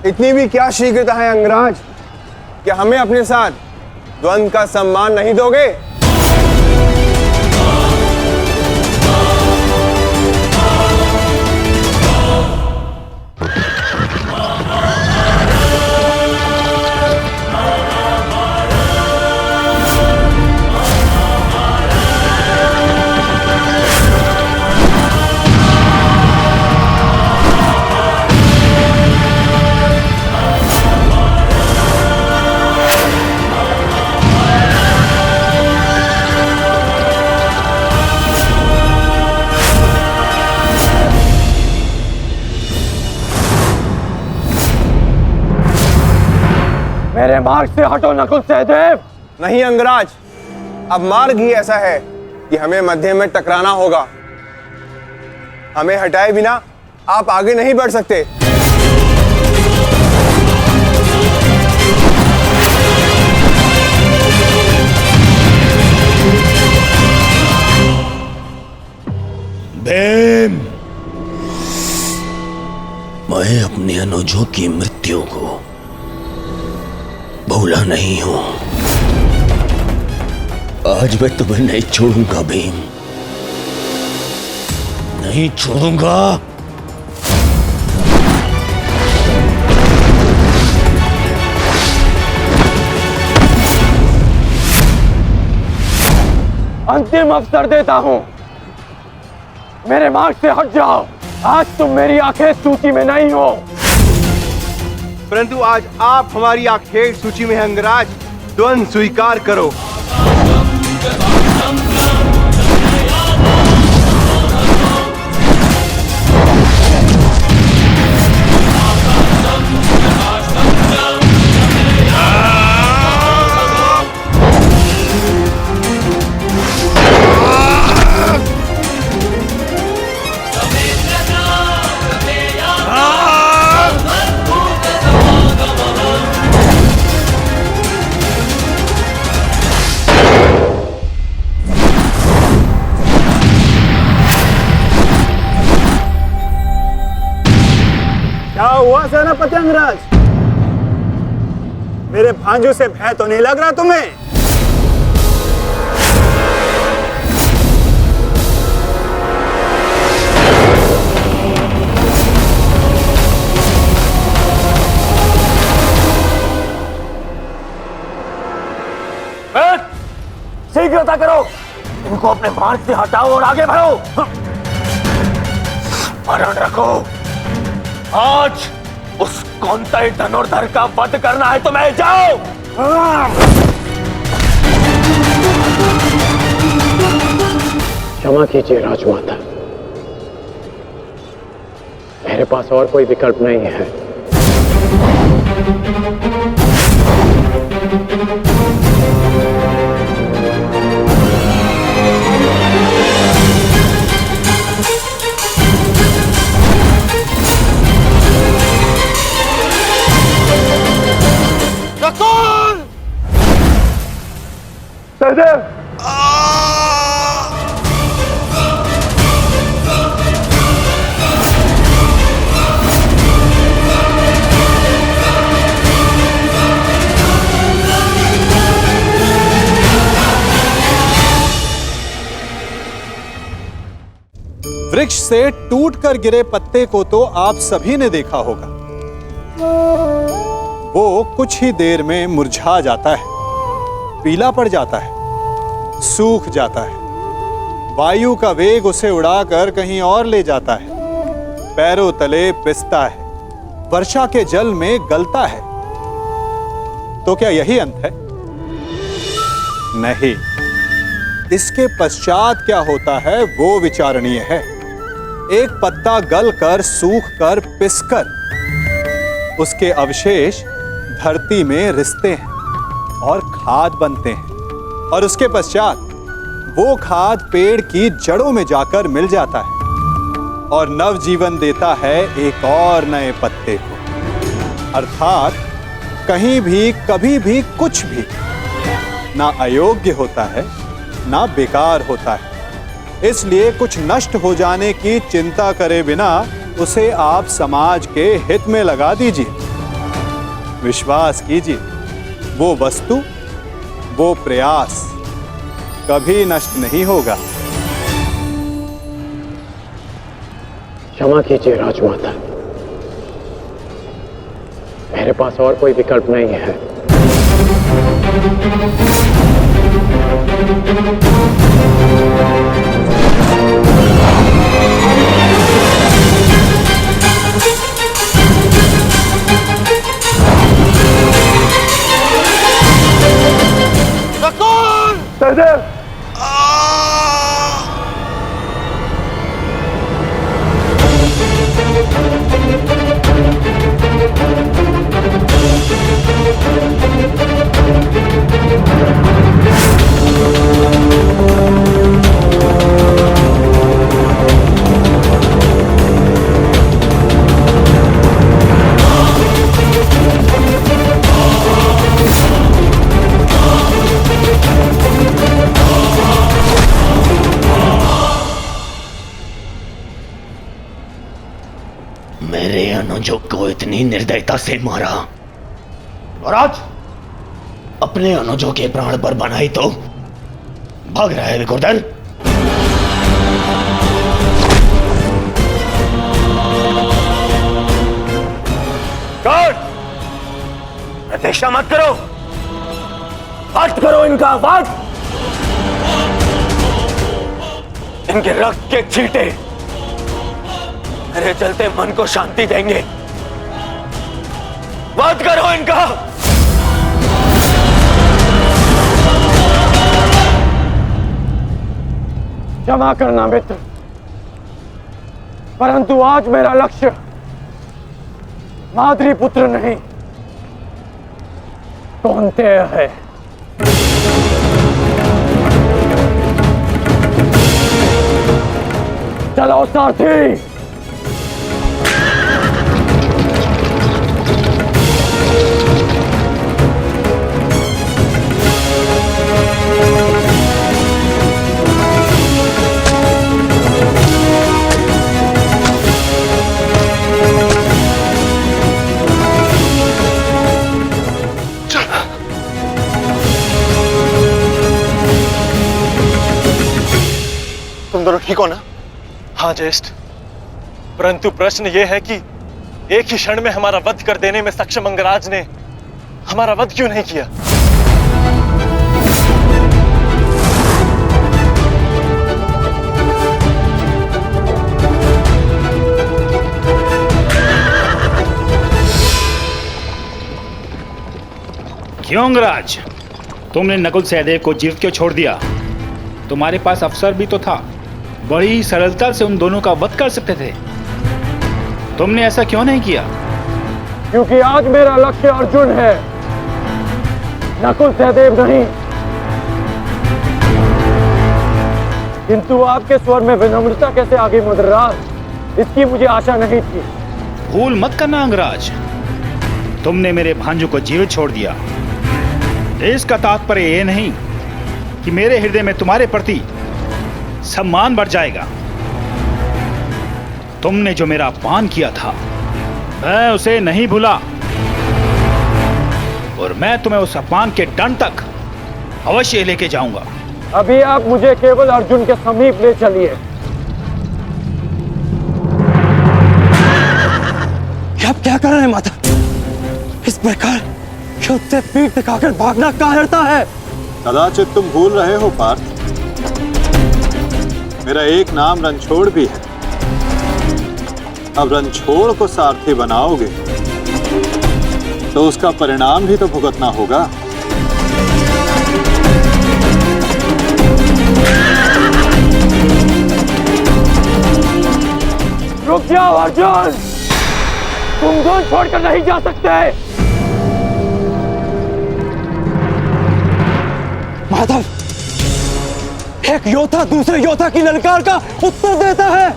इतनी भी क्या शीघ्रता है अंगराज? क्या हमें अपने साथ द्वंद्व का सम्मान नहीं दोगे? मेरे मार्ग से हटो नकुल सहदेव। नहीं अंगराज, अब मार्ग ही ऐसा है कि हमें मध्य में टकराना होगा। हमें हटाए बिना आप आगे नहीं बढ़ सकते। भीम, मैं अपने अनुजों की मृत्यु को भूला नहीं हूं। आज मैं तुम्हें नहीं छोड़ूंगा भीम, नहीं छोड़ूंगा। अंतिम अवसर देता हूं, मेरे मार्ग से हट जाओ। आज तुम मेरी आखिरी सूची में नहीं हो, परंतु आज आप हमारी आखिरी सूची में हैं अंगराज। द्वंद्व स्वीकार करो। हुआ सेनापति अंगराज? मेरे भांजों से भय तो नहीं लग रहा तुम्हें? शीघ्रता करो, इनको अपने मार्ग से हटाओ और आगे बढ़ो। स्मरण रखो, आज उस कौंतई धनुर्धर का वध करना है तुम्हें। जाओ। क्षमा कीजिए राजमाता, मेरे पास और कोई विकल्प नहीं है। सहदेव, वृक्ष से टूटकर गिरे पत्ते को तो आप सभी ने देखा होगा। वो कुछ ही देर में मुरझा जाता है, पीला पड़ जाता है, सूख जाता है। वायु का वेग उसे उड़ाकर कहीं और ले जाता है, पैरों तले पिसता है, वर्षा के जल में गलता है। तो क्या यही अंत है? नहीं, इसके पश्चात क्या होता है वो विचारणीय है। एक पत्ता गलकर, सूखकर, पिसकर उसके अवशेष धरती में रिसते हैं और खाद बनते हैं, और उसके पश्चात वो खाद पेड़ की जड़ों में जाकर मिल जाता है और नव जीवन देता है एक और नए पत्ते को। अर्थात कहीं भी, कभी भी, कुछ भी ना अयोग्य होता है, ना बेकार होता है। इसलिए कुछ नष्ट हो जाने की चिंता करे बिना उसे आप समाज के हित में लगा दीजिए। विश्वास कीजिए, वो वस्तु, वो प्रयास कभी नष्ट नहीं होगा। क्षमा कीजिए राजमाता, मेरे पास और कोई विकल्प नहीं है। सहदेव, मेरे अनुजों को इतनी निर्दयता से मारा और आज अपने अनुजों के प्राण पर बनाई तो भाग रहा है विकुर्दन। कौन? प्रतीक्षा मत करो, वध करो इनका वध। इनके रक्त के छींटे मेरे चलते मन को शांति देंगे। वध करो इनका। क्षमा करना मित्र, परंतु आज मेरा लक्ष्य माद्री पुत्र नहीं, कौंतेय है। चलो सारथी। तुम दोनों ठीक हो ना? हाँ ज्येष्ठ, परंतु प्रश्न यह है कि एक ही क्षण में हमारा वध कर देने में सक्षम अंगराज ने हमारा वध क्यों नहीं किया? क्यों अंगराज, तुमने नकुल सहदेव को जीवित क्यों छोड़ दिया? तुम्हारे पास अवसर भी तो था, बड़ी सरलता से उन दोनों का वध कर सकते थे। तुमने ऐसा क्यों नहीं किया? क्योंकि आज मेरा लक्ष्य अर्जुन है, नकुल सहदेव नहीं। किंतु आपके स्वर में विनम्रता कैसे आ गई मद्रराज, इसकी मुझे आशा नहीं थी। भूल मत करना अंगराज, तुमने मेरे भांजू को जीवित छोड़ दिया। इसका तात्पर्य यह नहीं कि मेरे हृदय में तुम्हारे प्रति सम्मान बढ़ जाएगा। तुमने जो मेरा अपमान किया था, मैं उसे नहीं भूला, और मैं तुम्हें उस अपमान के दंड तक अवश्य लेके जाऊंगा। अभी आप मुझे केवल अर्जुन के समीप ले चलिए। आप क्या कर रहे हैं माता? इस प्रकार युद्ध से पीठ दिखाकर भागना कायरता है। कदाचित तुम भूल रहे हो पार्थ, मेरा एक नाम रणछोड़ भी है। अब रणछोड़ को सारथी बनाओगे तो उसका परिणाम भी तो भुगतना होगा। रुक जाओ अर्जुन, तुम दोनों छोड़कर नहीं जा सकते। माधव, एक योद्धा दूसरे योद्धा की ललकार का उत्तर देता है।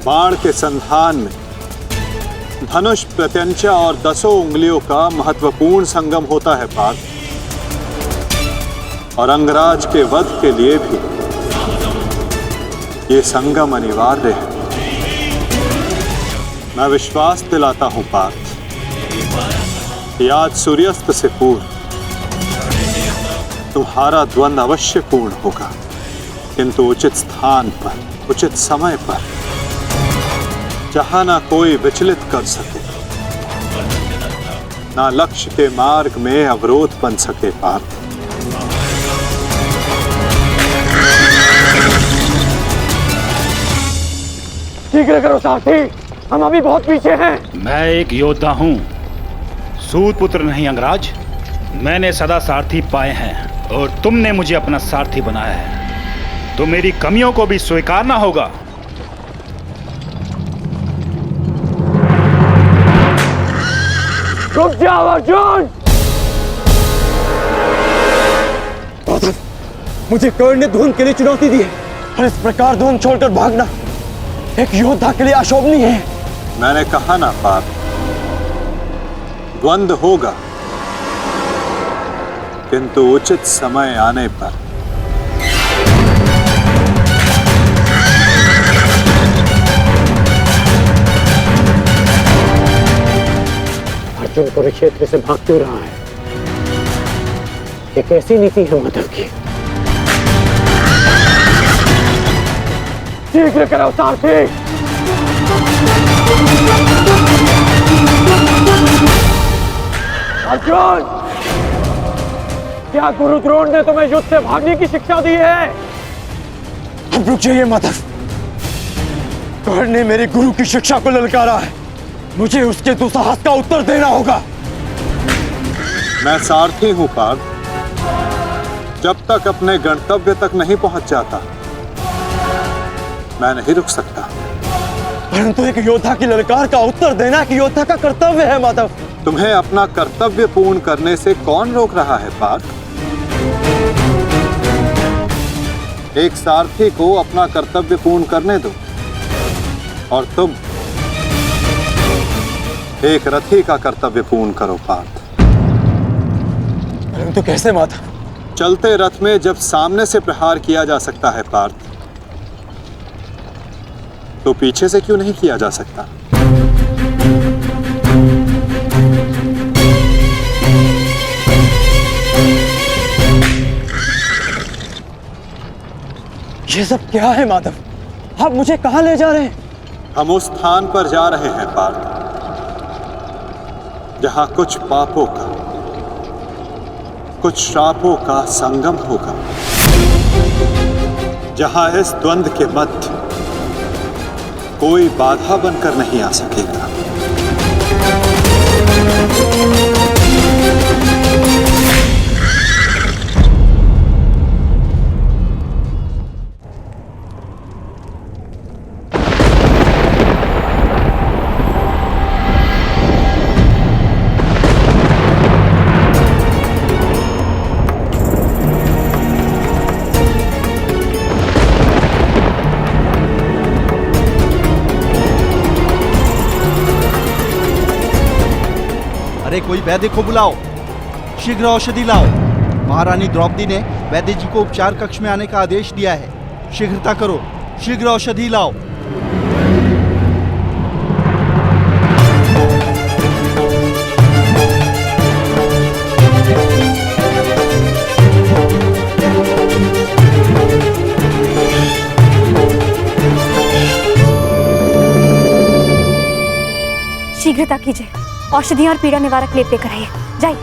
बाण के संधान में धनुष, प्रत्यंचा और 10 उंगलियों का महत्वपूर्ण संगम होता है पार्थ, और अंगराज के वध के लिए भी ये संगम अनिवार्य है। मैं विश्वास दिलाता हूं पार्थ कि आज सूर्यास्त से पूर्व तुम्हारा द्वंद्व अवश्य पूर्ण होगा, किंतु उचित स्थान पर, उचित समय पर, जहां ना कोई विचलित कर सके, ना लक्ष्य के मार्ग में अवरोध बन सके पार्थ। शीघ्र करो सारथी, हम अभी बहुत पीछे हैं। मैं एक योद्धा हूं, सूत पुत्र नहीं अंगराज। मैंने सदा सारथी पाए हैं और तुमने मुझे अपना सारथी बनाया है, तो मेरी कमियों को भी स्वीकारना होगा। रुक जाओ अर्जुन। मुझे कर्ण ने धुन के लिए चुनौती दी है, और इस प्रकार धुन छोड़कर भागना एक योद्धा के लिए अशोभनीय है। मैंने कहा ना पार्थ, द्वंद्व होगा, किंतु उचित समय आने पर। अर्जुन कुरुक्षेत्र से भाग क्यों रहा है? ये कैसी नीति है माधव की? शीघ्र करो सारथी। अर्जुन, क्या गुरु द्रोण ने तुम्हें युद्ध से भागने की शिक्षा दी है? अब रुक जाइए माधव, कर्ण ने मेरे गुरु की शिक्षा को ललकारा है, मुझे उसके दुस्साहस का उत्तर देना होगा। मैं सारथी हूं पार्थ, जब तक अपने गंतव्य तक नहीं पहुंच जाता मैं नहीं रुक सकता। परंतु एक योद्धा की ललकार का उत्तर देना कि योद्धा का कर्तव्य है माधव। तुम्हें अपना कर्तव्य पूर्ण करने से कौन रोक रहा है पार्थ? एक सारथी को अपना कर्तव्य पूर्ण करने दो, और तुम एक रथी का कर्तव्य पूर्ण करो पार्थ। परंतु कैसे माधव? चलते रथ में जब सामने से प्रहार किया जा सकता है पार्थ, तो पीछे से क्यों नहीं किया जा सकता? ये सब क्या है माधव? आप मुझे कहाँ ले जा रहे हैं? हम उस स्थान पर जा रहे हैं पार्थ, जहां कुछ पापों का, कुछ श्रापों का संगम होगा, जहां इस द्वंद्व के मध्य कोई बाधा बनकर नहीं आ सकेगा। अरे कोई वैद्य को बुलाओ, शीघ्र औषधि लाओ। महारानी द्रौपदी ने वैद्य जी को उपचार कक्ष में आने का आदेश दिया है। शीघ्रता करो, शीघ्र औषधि लाओ। शीघ्रता कीजिए, औषधियां और पीड़ा निवारक लेप लेकर आइए। जाइए।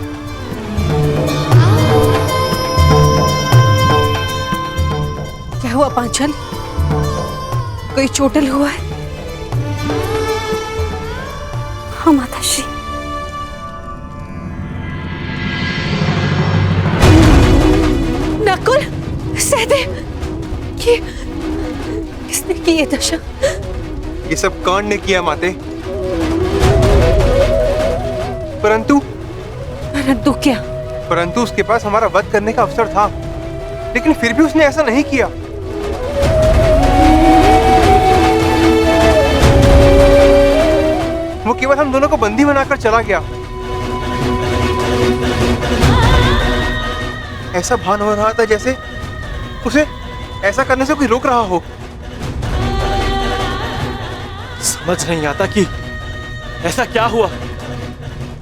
क्या हुआ पांचाली? कोई चोटिल हुआ है? हाँ माताश्री। नकुल, सहदेव, किसने की ये दशा? ये सब कर्ण ने किया माते। परंतु क्या? परंतु उसके पास हमारा वध करने का अवसर था, लेकिन फिर भी उसने ऐसा नहीं किया। वो केवल हम दोनों को बंदी बनाकर चला गया। ऐसा भान हो रहा था जैसे उसे ऐसा करने से कोई रोक रहा हो। समझ नहीं आता कि ऐसा क्या हुआ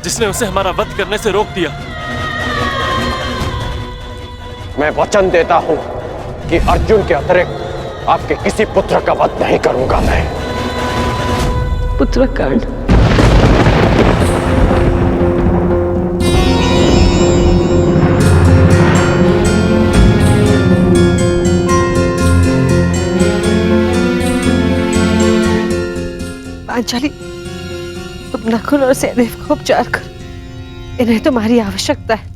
जिसने उसे हमारा वध करने से रोक दिया। मैं वचन देता हूं कि अर्जुन के अतिरिक्त आपके किसी पुत्र का वध नहीं करूंगा मैं। पुत्र कर्ण, पांचाली, तुम नकुल और सहदेव को उपचार कर, इन्हें तुम्हारी आवश्यकता है।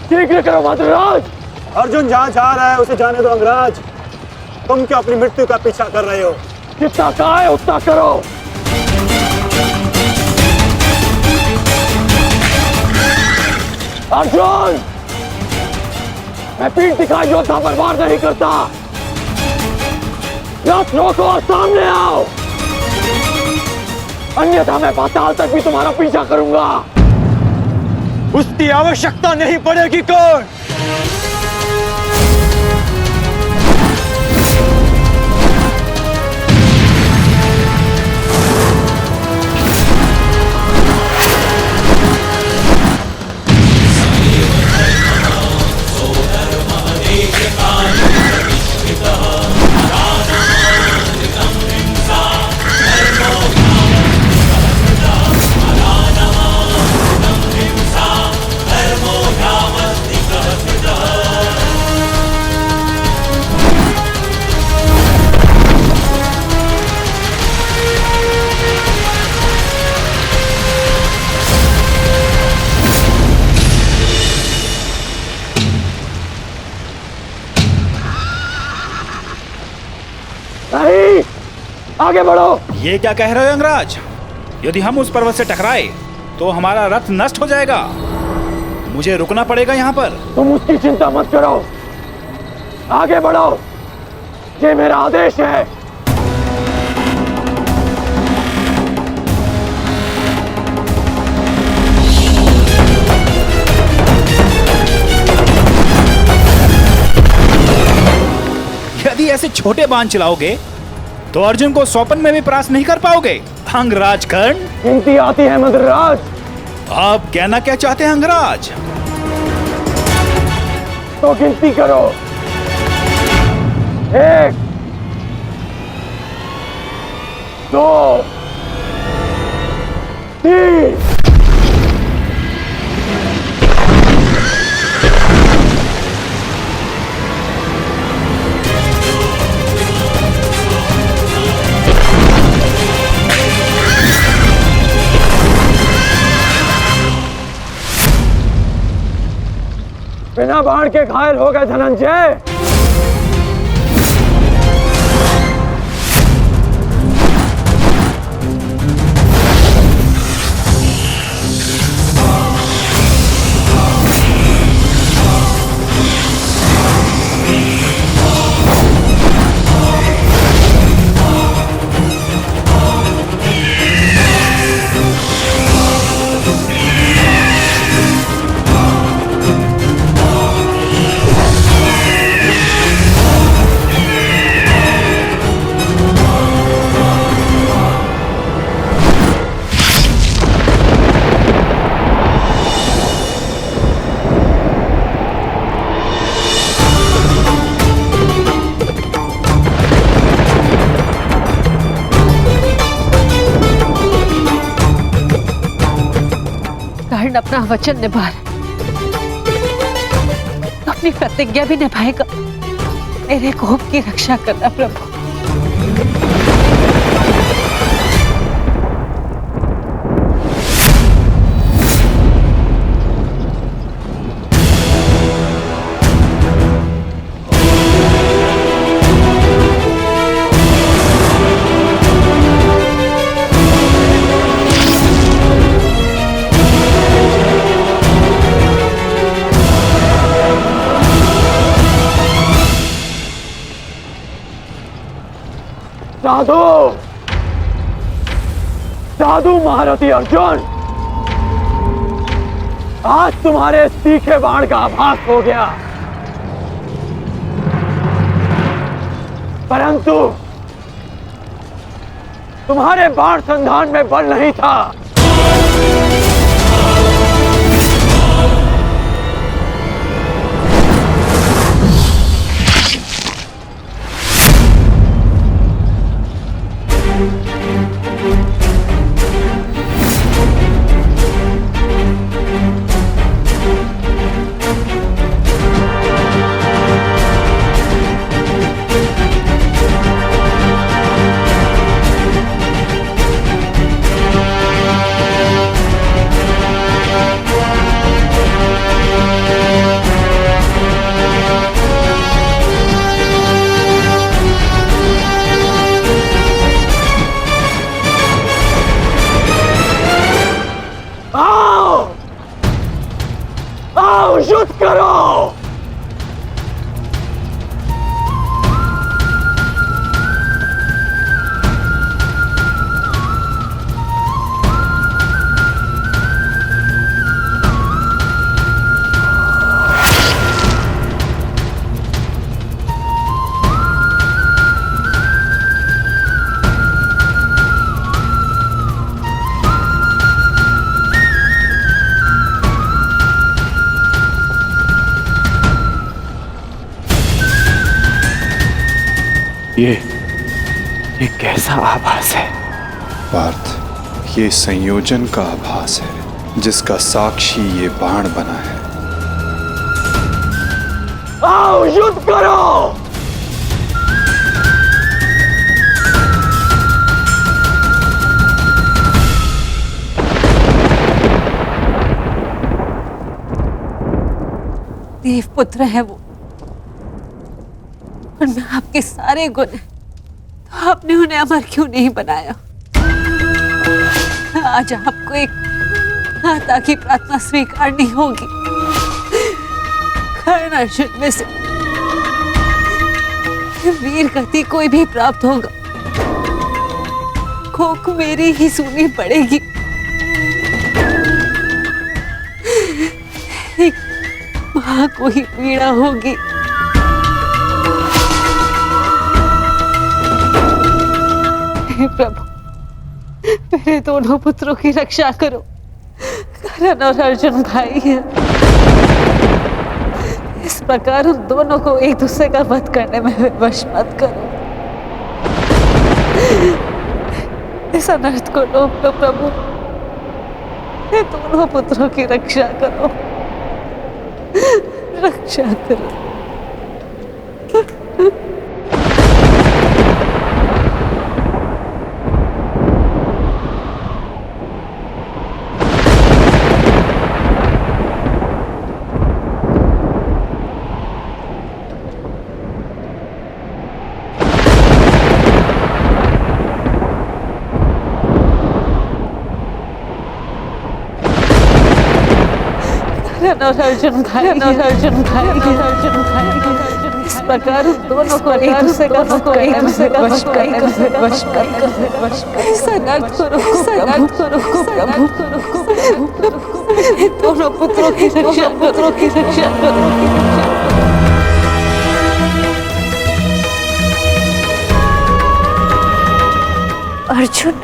शीघ्र करो माधवराज। अर्जुन जहाँ जा रहा है उसे जाने दो अंगराज। तुम क्यों अपनी मृत्यु का पीछा कर रहे हो? जितना कहा है उतना करो। अर्जुन, मैं पीठ दिखाई योद्धा पर वार नहीं करता। रथ रोको और सामने आओ, अन्यथा मैं पाताल तक भी तुम्हारा पीछा करूंगा। उसकी आवश्यकता नहीं पड़ेगी कौन? नहीं, आगे बढ़ो। ये क्या कह रहे हो अंगराज? यदि हम उस पर्वत से टकराए तो हमारा रथ नष्ट हो जाएगा। मुझे रुकना पड़ेगा यहाँ पर। तुम उसकी चिंता मत करो, आगे बढ़ो, ये मेरा आदेश है। ऐसे छोटे बाण चलाओगे तो अर्जुन को स्वप्न में भी परास्त नहीं कर पाओगे। अंगराज कर्ण, गिनती आती है मद्रराज। आप कहना क्या चाहते हैं अंगराज? तो गिनती करो। 1 2 3। बिना बाण के घायल हो गए धनंजय। कर्ण अपना वचन निभा रहा, अपनी प्रतिज्ञा भी निभाएगा। मेरे कोप की रक्षा करना प्रभु। साधु साधु महारथी अर्जुन, आज तुम्हारे तीखे बाण का आभास हो गया, परंतु तुम्हारे बाण संधान में बल नहीं था। युद्ध करो। ये कैसा आभास है पार्थ? ये संयोजन का आभास है जिसका साक्षी ये बाण बना है। आओ युद्ध करो। देवपुत्र है वो, और मैं आपके सारे गुण हैं, तो आपने उन्हें अमर क्यों नहीं बनाया? आज आपको एक माता की प्रार्थना स्वीकारनी होगी। कर्ण अर्जुन में से वीर गति कोई भी प्राप्त होगा, कोख मेरी ही सुननी पड़ेगी। मां को ही पीड़ा होगी। हे प्रभु, मेरे दोनों पुत्रों की रक्षा करो। करण और अर्जुन भाई हैं। इस प्रकार उन दोनों को एक दूसरे का वध करने में विवश मत करो। इस अनर्थ को रोक लो प्रभु। मेरे दोनों पुत्रों की रक्षा करो, रक्षा करो। और अर्जुन भाई, और अर्जुन भाई, और अर्जुन भाई, इस प्रकार उन दोनों को एक दूसरे का वध करने में विवश कर। इस अनर्थ को रोको प्रभु, दोनों पुत्रों की रक्षा करो। अर्जुन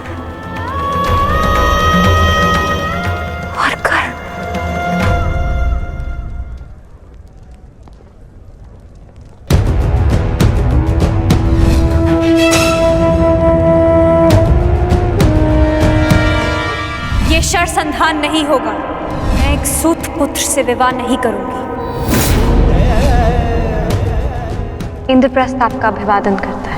और कर्ण, ये शरसंधान नहीं होगा। मैं एक सूत पुत्र से विवाह नहीं करूंगी। इंद्रप्रस्थ आपका अभिवादन करता है।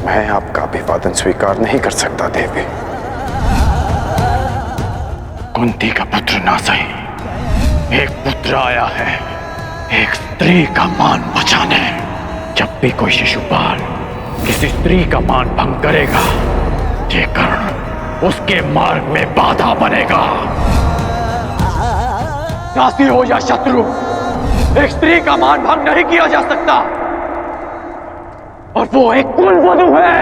मैं आपका अभिवादन स्वीकार नहीं कर सकता देवी। कुंती का पुत्र ना सही, एक पुत्र आया है एक स्त्री का मान बचाने। जब भी कोई शिशुपाल किसी स्त्री का मान भंग करेगा, ये कर्ण उसके मार्ग में बाधा बनेगा। दासी हो या शत्रु, एक स्त्री का मान भंग नहीं किया जा सकता, और वो एक कुलवधू है।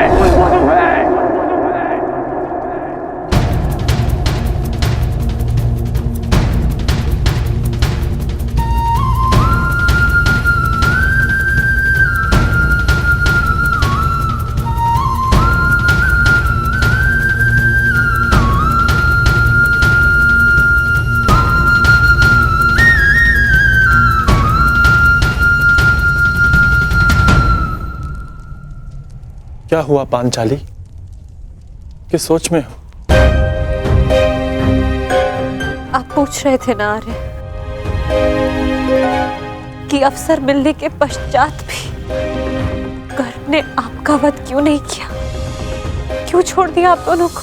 क्या हुआ पांचाली? किस सोच में हो? आप पूछ रहे थे ना आर्य कि अवसर मिलने के पश्चात भी कर्ण ने आपका वध क्यों नहीं किया, क्यों छोड़ दिया आप दोनों को?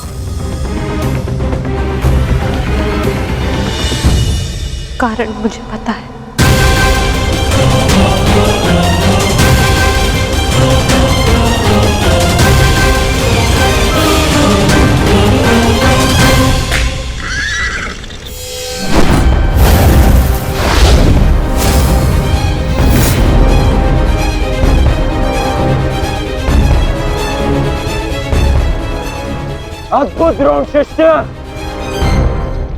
कारण मुझे पता है। अद्भुत द्रोण शिष्य,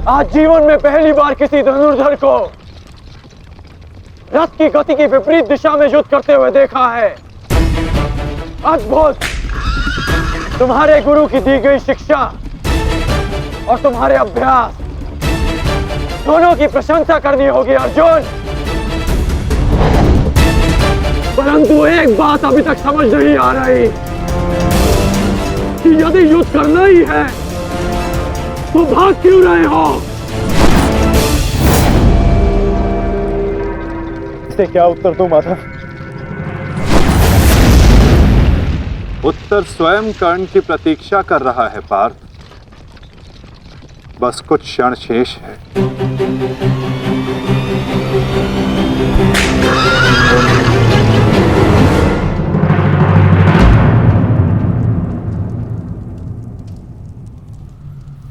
आज जीवन में पहली बार किसी धनुर्धर को रथ की गति की विपरीत दिशा में युद्ध करते हुए देखा है। अद्भुत! तुम्हारे गुरु की दी गई शिक्षा और तुम्हारे अभ्यास दोनों की प्रशंसा करनी होगी अर्जुन। परंतु एक बात अभी तक समझ नहीं आ रही कि यदि युद्ध करना ही है तो भाग क्यों रहे हो? इसे क्या उत्तर दूं माधव? उत्तर स्वयं कर्ण की प्रतीक्षा कर रहा है पार्थ। बस कुछ क्षण शेष है।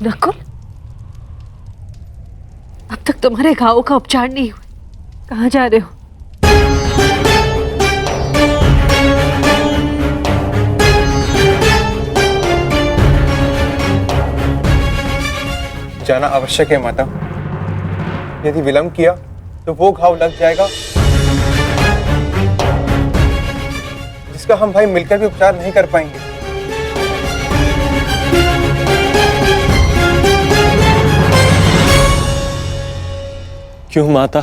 नकुल, अब तक तुम्हारे घावों का उपचार नहीं हुआ। कहाँ जा रहे हो? जाना आवश्यक है माता। यदि विलंब किया तो वो घाव लग जाएगा जिसका हम भाई मिलकर भी उपचार नहीं कर पाएंगे। क्यों माता,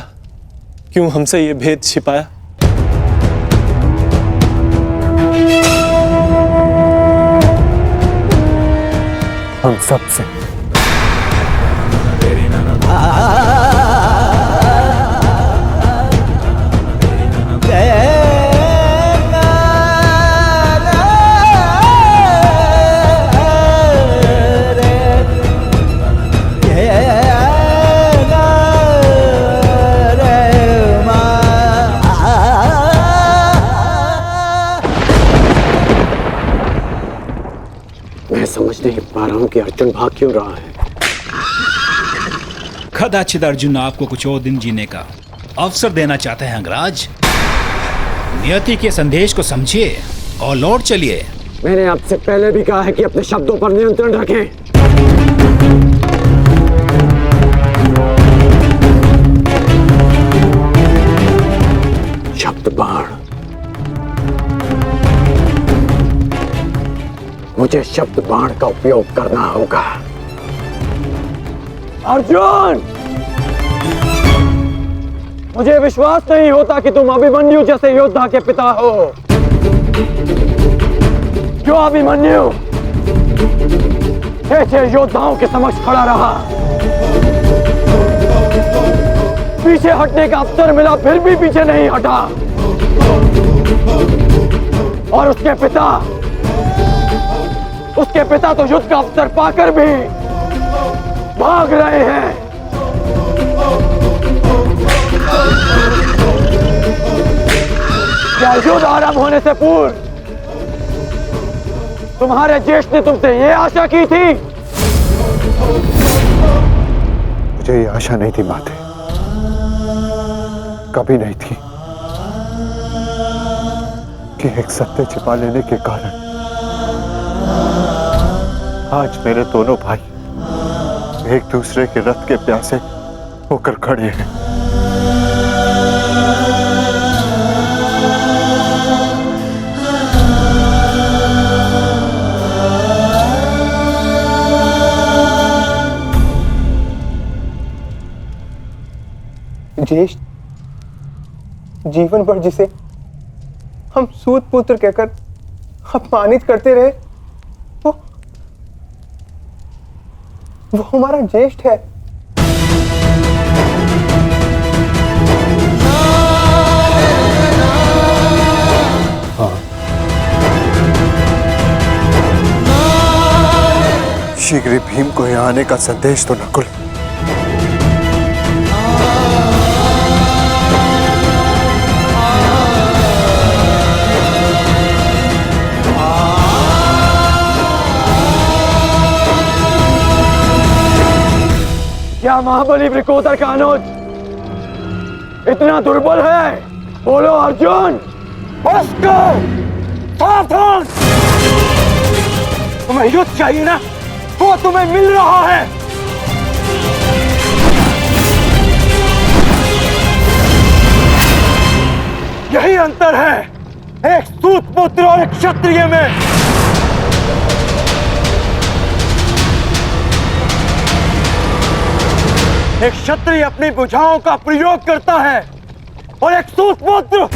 क्यों हमसे ये भेद छिपाया? हम सबसे। मैं समझ नहीं पा रहा हूं कि अर्जुन भाग क्यों रहा है। कदाचित अर्जुन आपको कुछ और दिन जीने का अवसर देना चाहते हैं अंगराज। नियति के संदेश को समझिए और लौट चलिए। मैंने आपसे पहले भी कहा है कि अपने शब्दों पर नियंत्रण रखें। शब्द बाण, मुझे शब्द बाण का उपयोग करना होगा। अर्जुन, मुझे विश्वास नहीं होता कि तुम अभिमन्यु जैसे योद्धा के पिता हो। जो अभिमन्यु 6 योद्धाओं के समक्ष खड़ा रहा, पीछे हटने का अवसर मिला फिर भी पीछे नहीं हटा, और उसके पिता तो युद्ध का अवसर पाकर भी भाग रहे हैं। क्या युद्ध आरंभ होने से पूर्व तुम्हारे ज्येष्ठ ने तुमसे ये आशा की थी? मुझे ये आशा नहीं थी माते, कभी नहीं थी कि एक सत्य छिपा लेने के कारण आज मेरे दोनों भाई एक दूसरे के रथ के प्यासे होकर खड़े हैं। ज्येष्ठ जीवन भर जिसे हम सूत पुत्र कहकर अपमानित करते रहे, वो हमारा ज्येष्ठ है। हाँ। शीघ्र ही भीम को यहाँ आने का संदेश तो नकुल। क्या महाबली वृकोदर का अनुज इतना दुर्बल है? बोलो अर्जुन। सावधान! तुम्हें युद्ध चाहिए ना, वो तुम्हें मिल रहा है। यही अंतर है एक सूत पुत्र और एक क्षत्रिय में। एक क्षत्रिय अपनी भुजाओं का प्रयोग करता है और एक सूत पुत्र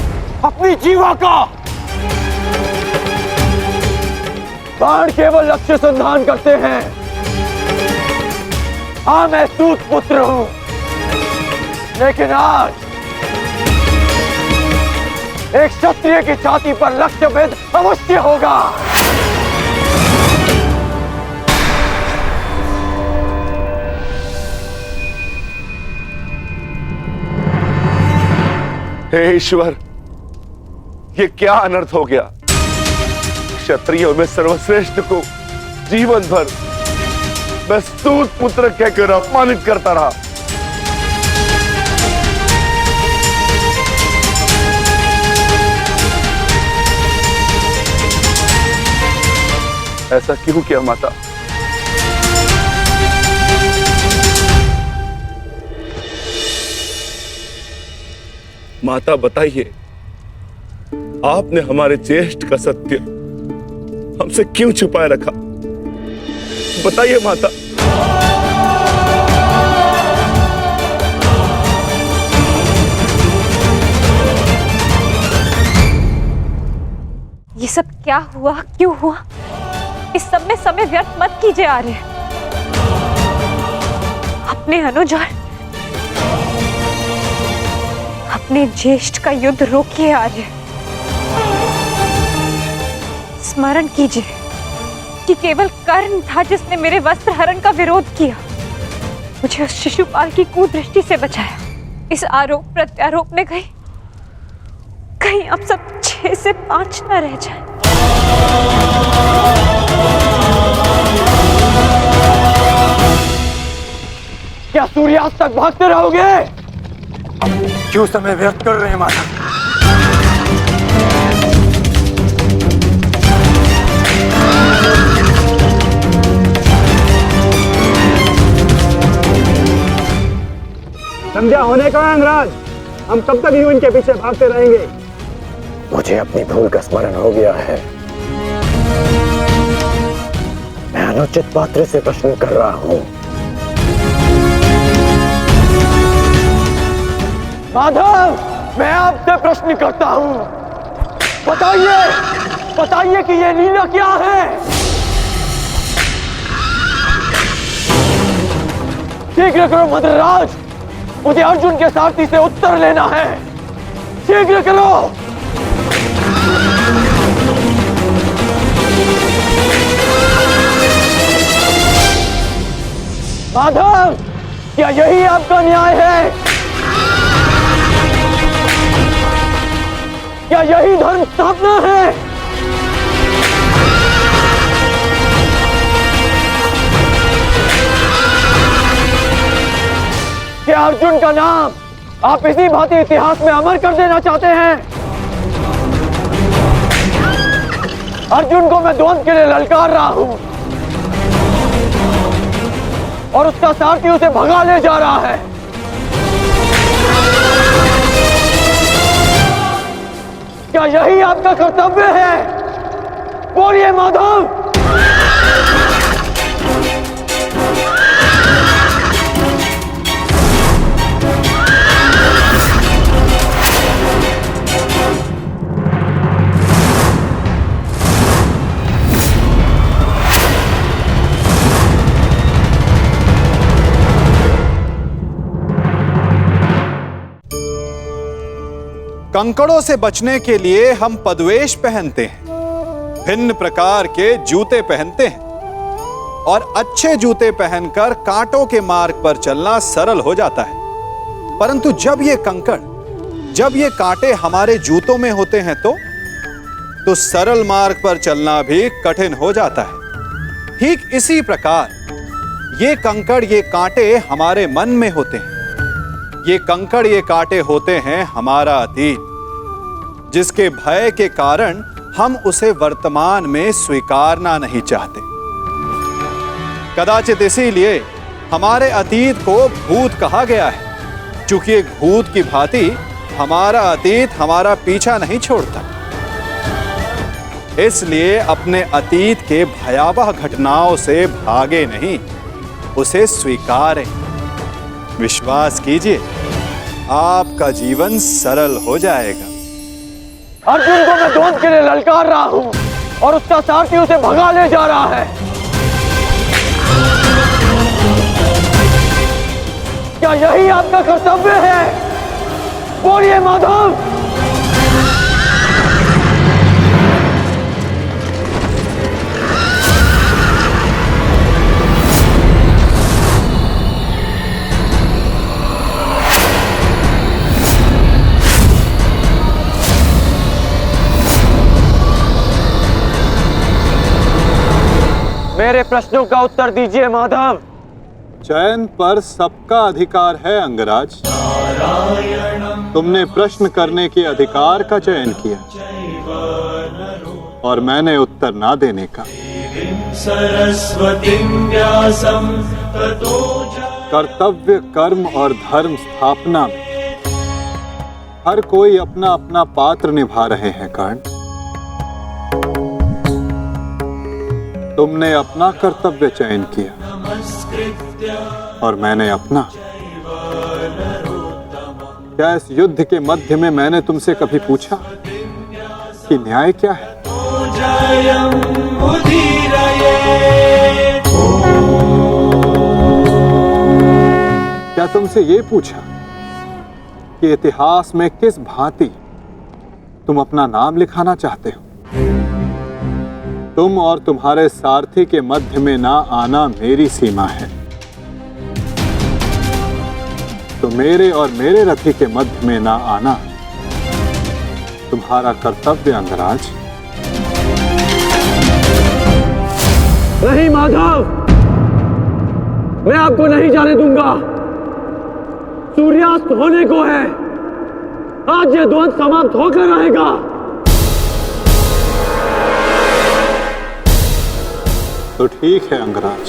अपनी जीवा का। बाण केवल लक्ष्य संधान करते हैं। हाँ, मैं सूत पुत्र हूं, लेकिन आज एक क्षत्रिय की छाती पर लक्ष्य भेद अवश्य होगा। हे ईश्वर, ये क्या अनर्थ हो गया। क्षत्रियों में सर्वश्रेष्ठ को जीवन भर मैं सूत पुत्र कहकर अपमानित करता रहा। ऐसा क्यों किया माता? माता बताइए, आपने हमारे ज्येष्ठ का सत्य हमसे क्यों छुपाए रखा? बताइए माता। सब क्या हुआ, क्यों हुआ, इस सब में समय व्यर्थ मत कीजिए आर्य। अपने अनुज और अपने ज्येष्ठ का युद्ध रोकिए आर्य। स्मरण कीजिए कि केवल कर्ण था जिसने मेरे वस्त्र हरण का विरोध किया, मुझे उस शिशुपाल की कुदृष्टि से बचाया। इस आरोप प्रत्यारोप में कहीं अब सब 6 से 5 न रह जाए। क्या सूर्यास्त तक भागते रहोगे? क्यों समय व्यर्थ कर रहे हैं माता? संध्या होने का है अंगराज, हम कब तक यूं इनके पीछे भागते रहेंगे? मुझे अपनी भूल का स्मरण हो गया है। मैं अनुचित पात्र से प्रश्न कर रहा हूं। माधव, मैं आपसे प्रश्न करता हूं। बताइए कि ये लीला क्या है? शीघ्र करो मद्रराज, मुझे अर्जुन के सारथी से उत्तर लेना है। शीघ्र करो। माधव, क्या यही आपका न्याय है? क्या यही धर्म स्थापना है? क्या अर्जुन का नाम आप इसी भांति इतिहास में अमर कर देना चाहते हैं? अर्जुन को मैं द्वंद्व के लिए ललकार रहा हूं और उसका सारथी उसे भगा ले जा रहा है। क्या यही आपका कर्तव्य है? बोलिए माधव। कंकड़ों से बचने के लिए हम पदवेश पहनते हैं, भिन्न प्रकार के जूते पहनते हैं और अच्छे जूते पहनकर कांटों के मार्ग पर चलना सरल हो जाता है। परंतु जब ये कांटे हमारे जूतों में होते हैं तो सरल मार्ग पर चलना भी कठिन हो जाता है। ठीक इसी प्रकार ये कंकड़, ये कांटे हमारे मन में होते हैं। ये कंकड़, ये कांटे होते हैं हमारा अतीत, जिसके भय के कारण हम उसे वर्तमान में स्वीकारना नहीं चाहते। कदाचित इसीलिए हमारे अतीत को भूत कहा गया है, क्योंकि एक भूत की भांति हमारा अतीत हमारा पीछा नहीं छोड़ता। इसलिए अपने अतीत के भयावह घटनाओं से भागे नहीं, उसे स्वीकारें। विश्वास कीजिए, आपका जीवन सरल हो जाएगा। अर्जुन को मैं द्वंद्व के लिए ललकार रहा हूं और उसका सारथी उसे भगा ले जा रहा है। क्या यही आपका कर्तव्य है? बोलिए माधव। मेरे प्रश्नों का उत्तर दीजिए माधव। चयन पर सबका अधिकार है अंगराज। तुमने प्रश्न करने के अधिकार का चयन किया और मैंने उत्तर ना देने का। कर्तव्य, कर्म और धर्म स्थापना में हर कोई अपना अपना पात्र निभा रहे हैं कर्ण। तुमने अपना कर्तव्य चयन किया और मैंने अपना। क्या इस युद्ध के मध्य में मैंने तुमसे कभी पूछा कि न्याय क्या है? स्वयं उदीरये। क्या तुमसे ये पूछा कि इतिहास में किस भांति तुम अपना नाम लिखाना चाहते हो? तुम और तुम्हारे सारथी के मध्य में ना आना मेरी सीमा है, तो मेरे और मेरे रथी के मध्य में ना आना तुम्हारा कर्तव्य अंगराज। नहीं माधव, मैं आपको नहीं जाने दूंगा। सूर्यास्त होने को है, आज ये द्वंद समाप्त होकर रहेगा। तो ठीक है अंगराज,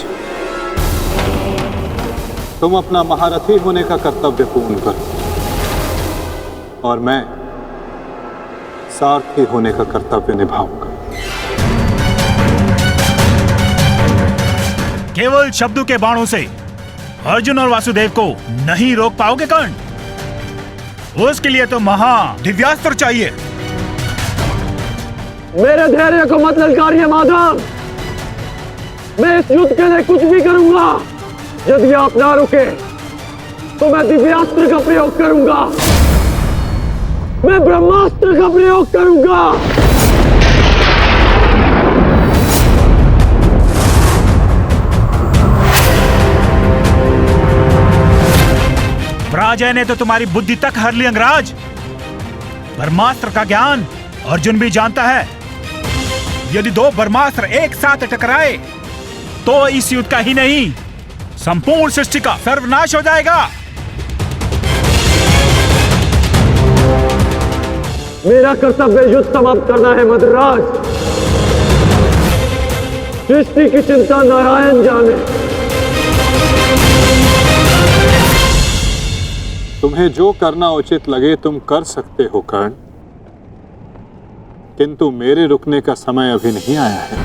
तुम अपना महारथी होने का कर्तव्य पूर्ण करो और मैं सारथी होने का कर्तव्य निभाऊंगा। केवल शब्दों के बाणों से अर्जुन और वासुदेव को नहीं रोक पाओगे कर्ण। उसके लिए तो महा दिव्यास्त्र चाहिए। मेरे धैर्य को मत ललकारिए माधव, मैं इस युद्ध के लिए कुछ भी करूंगा। यदि आप ना रुके तो मैं दिव्यास्त्र का प्रयोग करूंगा, मैं ब्रह्मास्त्र का प्रयोग करूंगा। पराजय ने तो तुम्हारी बुद्धि तक हर ली अंगराज। ब्रह्मास्त्र का ज्ञान अर्जुन भी जानता है। यदि दो ब्रह्मास्त्र एक साथ टकराए तो इस युद्ध का ही नहीं, संपूर्ण सृष्टि का सर्वनाश हो जाएगा। मेरा कर्तव्य युद्ध समाप्त करना है मद्राज। सृष्टि की चिंता नारायण जाने। तुम्हें जो करना उचित लगे तुम कर सकते हो कर्ण, किंतु मेरे रुकने का समय अभी नहीं आया है।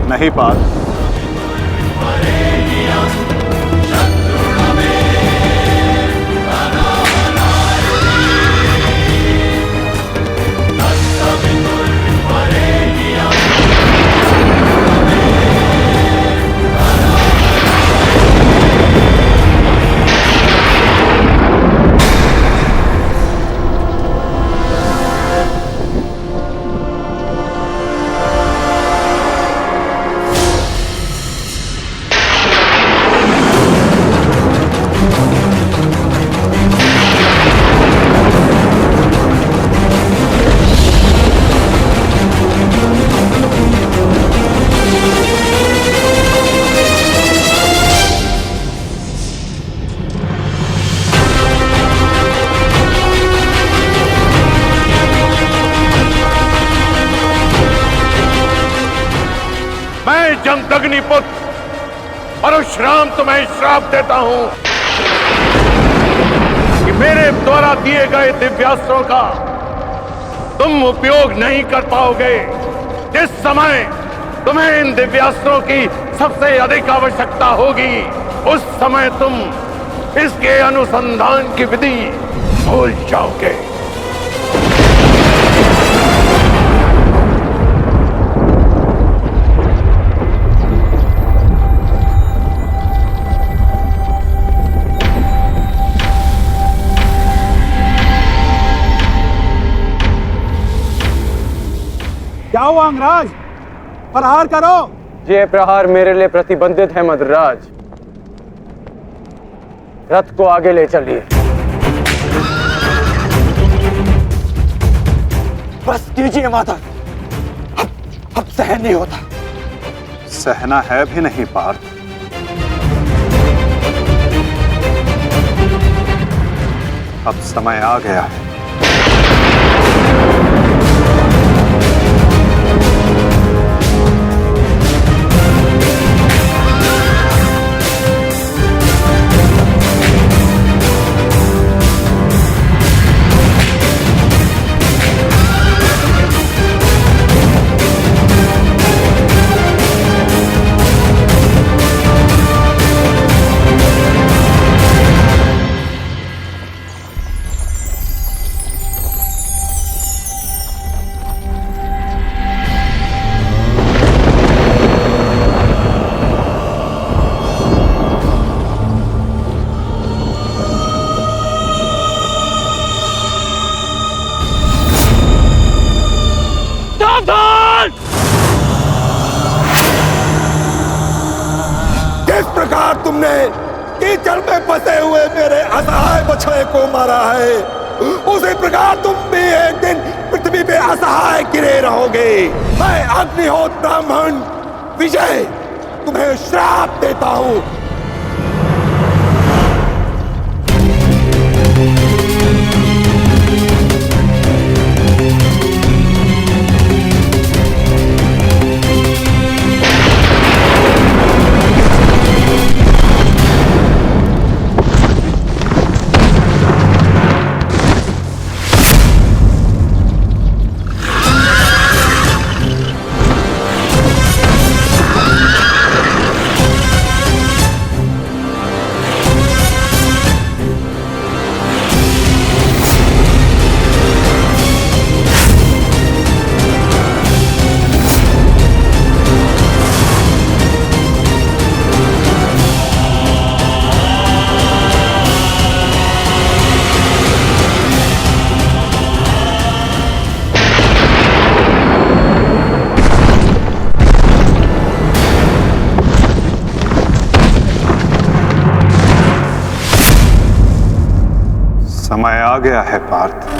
नहीं पार्थ, जमदग्निपुत्र परशुराम तुम्हें श्राप देता हूं कि मेरे द्वारा दिए गए दिव्यास्त्रों का तुम उपयोग नहीं कर पाओगे। जिस समय तुम्हें इन दिव्यास्त्रों की सबसे अधिक आवश्यकता होगी, उस समय तुम इसके अनुसंधान की विधि भूल जाओगे। क्या हुआ अंगराज? प्रहार करो। ये प्रहार मेरे लिए प्रतिबंधित है मद्राज। रथ को आगे ले चलिए। बस कीजिए माता, अब सहन नहीं होता। सहना है भी नहीं पार्थ। अब समय आ गया है। किस प्रकार तुमने कीचड़ में फंसे हुए मेरे असहाय बछड़े को मारा है, उसी प्रकार तुम भी एक दिन पृथ्वी पे असहाय गिरे रहोगे। मैं अग्निहोत्र ब्राह्मण विजय तुम्हें श्राप देता हूं। समय आ गया है पार्थ।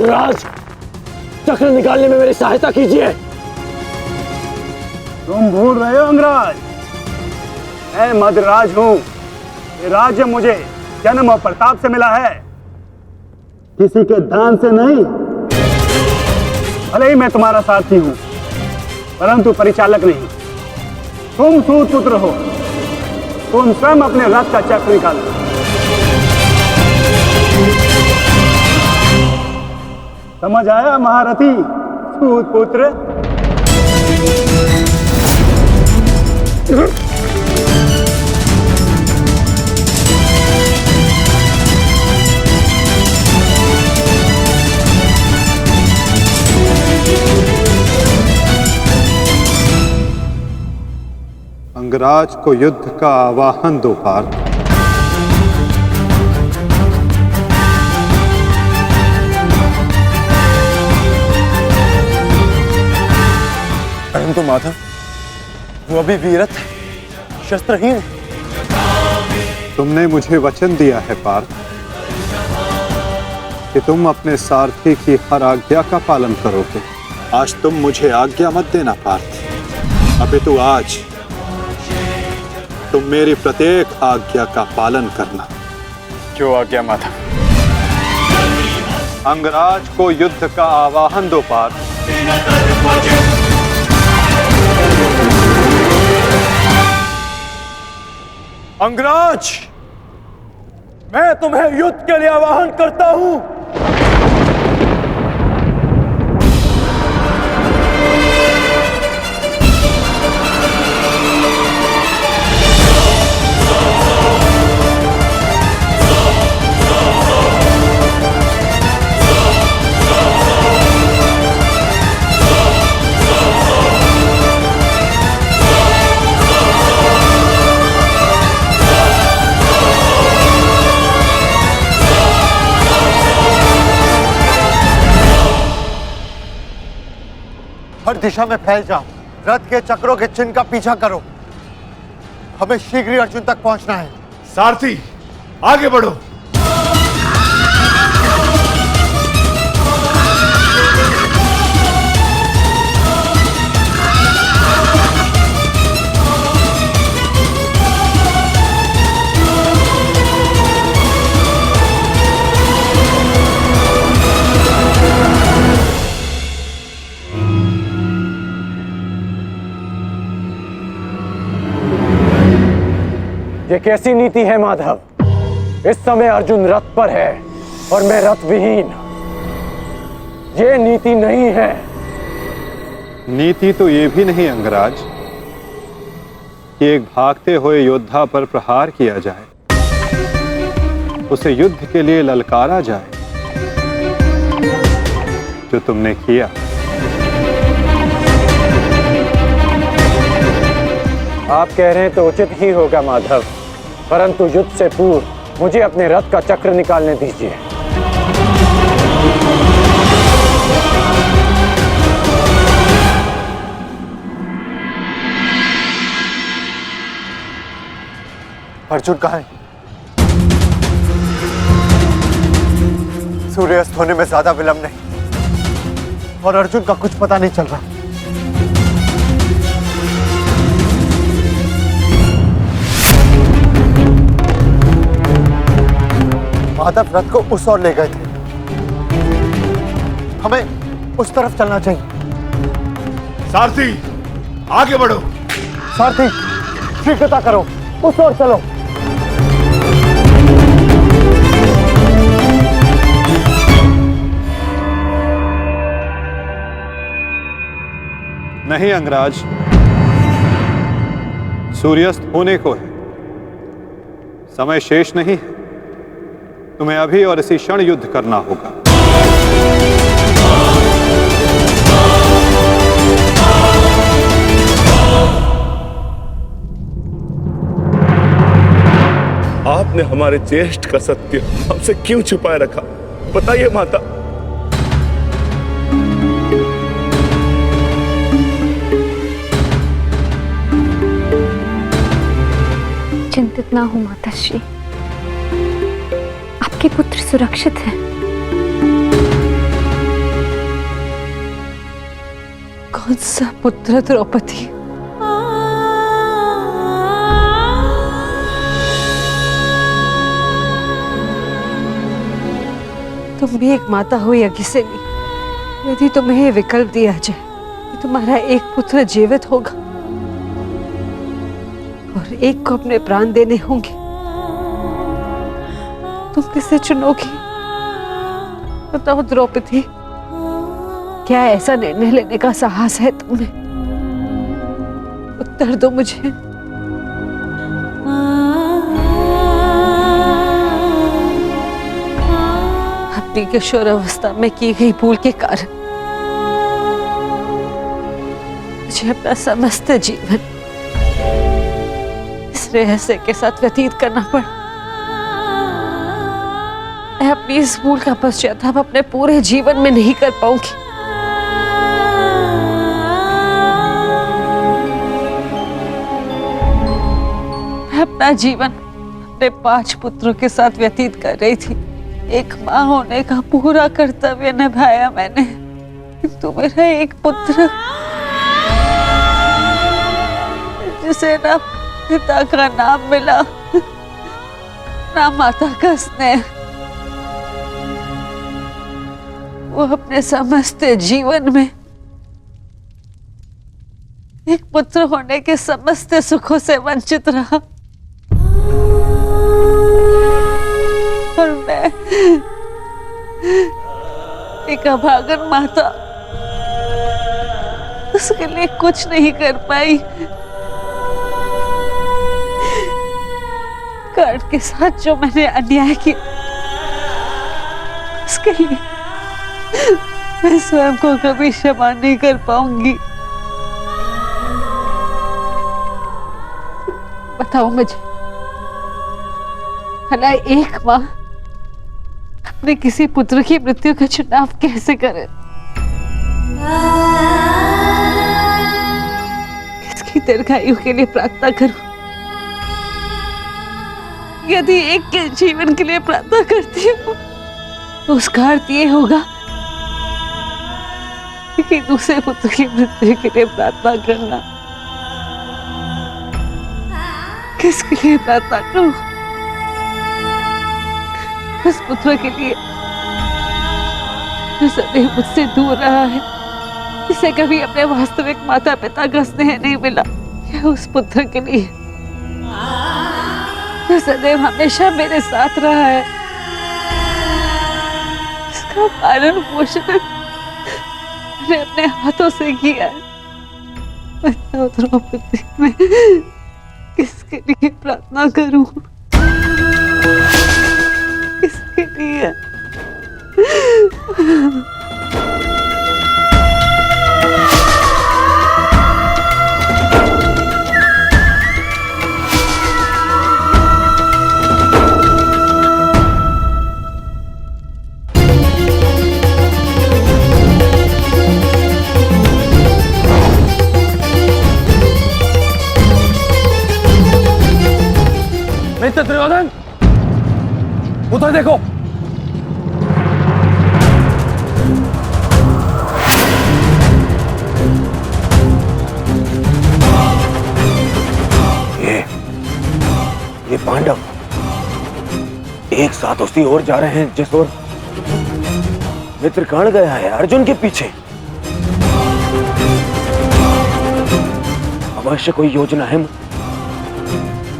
राज, चक्र निकालने में मेरी सहायता कीजिए। तुम भूल रहे हो अंगराज, मैं मद्राज हूं। ये राज्य मुझे जन्म और प्रताप से मिला है, किसी के दान से नहीं। भले ही मैं तुम्हारा सारथी हूं, परंतु परिचालक नहीं। तुम सूत पुत्र हो, तुम स्वयं अपने रथ का चक्र निकालो। समझ आया महारथी सूत पुत्र? अंगराज को युद्ध का आवाहन दो पार्थ। परंतु माधव, वो अभी वीरत है, शस्त्रहीन है। तुमने मुझे वचन दिया है पार्थ कि तुम अपने सारथी की हर आज्ञा का पालन करोगे। आज तुम मुझे आज्ञा मत देना पार्थ, अपितु आज तुम मेरी प्रत्येक आज्ञा का पालन करना। जो आज्ञा माधव। अंगराज को युद्ध का आवाहन दो पार्थ। अंगराज, मैं तुम्हें युद्ध के लिए आवाहन करता हूं। दिशा में फैल जाओ। रथ के चक्रों के चिन्ह का पीछा करो। हमें शीघ्र ही अर्जुन तक पहुंचना है। सारथी आगे बढ़ो। ये कैसी नीति है माधव? इस समय अर्जुन रथ पर है और मैं रथ विहीन। ये नीति नहीं है। नीति तो ये भी नहीं अंगराज कि एक भागते हुए योद्धा पर प्रहार किया जाए, उसे युद्ध के लिए ललकारा जाए, जो तुमने किया। आप कह रहे हैं तो उचित ही होगा माधव, परंतु युद्ध से पूर्व मुझे अपने रथ का चक्र निकालने दीजिए। अर्जुन कहाँ है? सूर्यास्त होने में ज्यादा विलंब नहीं और अर्जुन का कुछ पता नहीं चल रहा। माधव रथ को उस ओर ले गए थे। हमें उस तरफ चलना चाहिए। सारथी आगे बढ़ो। सारथी शीघ्रता करो, उस ओर चलो। नहीं अंगराज, सूर्यास्त होने को है, समय शेष नहीं है। तुम्हें अभी और इसी क्षण युद्ध करना होगा। आपने हमारे ज्येष्ठ का सत्य हमसे क्यों छुपाए रखा? बताइए माता। चिंतित ना हो माताश्री, आपके पुत्र सुरक्षित हैं। कौन सा पुत्र द्रौपदी? तुम भी एक माता हो यज्ञसेनी। यदि तुम्हें ये विकल्प दिया जाए कि तुम्हारा एक पुत्र जीवित होगा और एक को अपने प्राण देने होंगे, तुम किसे चुनोगी? बताओ द्रौपदी, क्या ऐसा निर्णय लेने का साहस है तुम्हें? उत्तर दो मुझे। अपनी किशोरावस्था में की गई भूल के कारण मुझे अपना समस्त जीवन इस रहस्य के साथ व्यतीत करना पड़ा। मैं अपनी इस भूल का पश्चाताप अपने पूरे जीवन में नहीं कर पाऊंगी। मैं अपना जीवन अपने 5 पुत्रों के साथ व्यतीत कर रही थी। एक माँ होने का पूरा कर्तव्य निभाया मैंने, किंतु मेरा एक पुत्र जिसे ना पिता का नाम मिला ना माता का स्नेह, वो अपने समस्त जीवन में एक पुत्र होने के समस्त सुखों से वंचित रहा। और मैं एक अभागन माता उसके लिए कुछ नहीं कर पाई। कर्ण के साथ जो मैंने अन्याय किया उसके लिए मैं स्वयं को कभी क्षमा नहीं कर पाऊंगी। बताओ मुझे, भला एक माँ अपने किसी पुत्र की मृत्यु का चुनाव कैसे करे? की दीर्घायु के लिए प्रार्थना करूं। यदि एक के जीवन के लिए प्रार्थना करती हूँ तो उसका अर्थ ये होगा कि दूसरे पुत्र की मृत्यु के लिए प्रार्थना करना। किसके लिए प्रार्थना करूं? उस पुत्र के लिए जो सदैव मुझसे दूर रहा है, जिसे कभी अपने वास्तविक माता पिता का स्नेह नहीं मिला, या उस पुत्र के लिए जो सदैव हमेशा मेरे साथ रहा है, इसका पालन पोषण मैंने अपने हाथों से किया है। बताओ द्रौपदी, मैं किसके लिए प्रार्थना करूं? किसके लिए? मित्र दुर्योधन, उधर देखो। ये पांडव एक साथ उसी ओर जा रहे हैं जिस ओर मित्र कर्ण गया है, अर्जुन के पीछे। अवश्य कोई योजना है,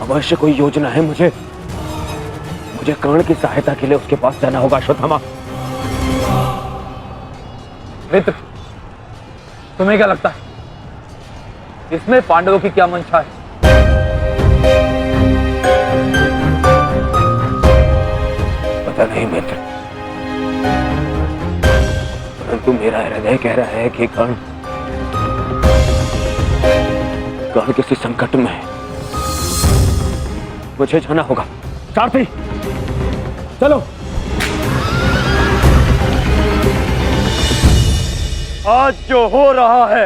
अवश्य कोई योजना है। मुझे कर्ण की सहायता के लिए उसके पास जाना होगा। अश्वत्थामा, मित्र, तुम्हें क्या लगता है इसमें पांडवों की क्या मंशा है? पता नहीं मित्र, परंतु मेरा हृदय कह रहा है कि कर्ण किसी संकट में है। मुझे जाना होगा। सारथी, चलो। आज जो हो रहा है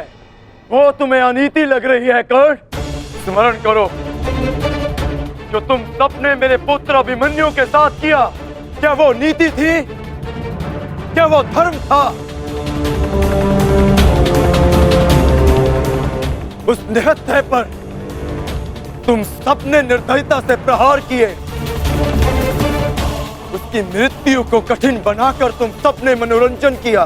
वो तुम्हें अनीति लग रही है कर्ण? स्मरण करो, जो तुम सबने मेरे पुत्र अभिमन्यु के साथ किया, क्या वो नीति थी? क्या वो धर्म था? उस निहत्थे पर तुम सबने निर्दयता से प्रहार किए। उसकी मृत्यु को कठिन बनाकर तुम सबने मनोरंजन किया।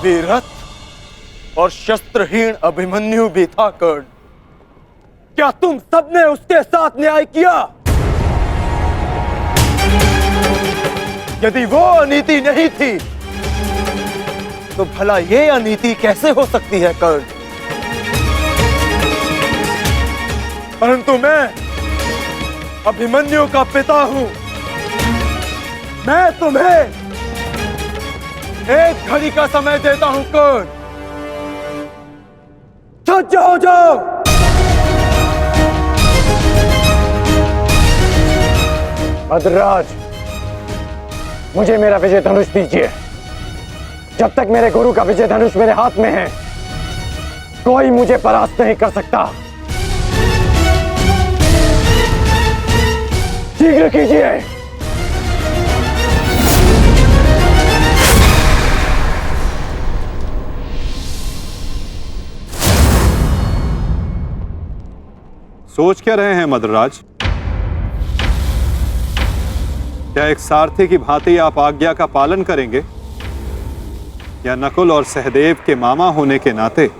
वीरथ और शस्त्रहीन अभिमन्यु भी था कर्ण। क्या तुम सबने उसके साथ न्याय किया? यदि वो अनीति नहीं थी तो भला ये अनीति कैसे हो सकती है कर्ण? परंतु मैं अभिमन्यु का पिता हूं। मैं तुम्हें एक घड़ी का समय देता हूं कर्ण। सज्ज हो जाओ। भद्रराज, मुझे मेरा विजय धनुष दीजिए। जब तक मेरे गुरु का विजय धनुष मेरे हाथ में है, कोई मुझे परास्त नहीं कर सकता। शीघ्र कीजिए। सोच क्या रहे हैं मद्रराज? क्या एक सारथी की भांति आप आज्ञा का पालन करेंगे, या नकुल और सहदेव के मामा होने के नाते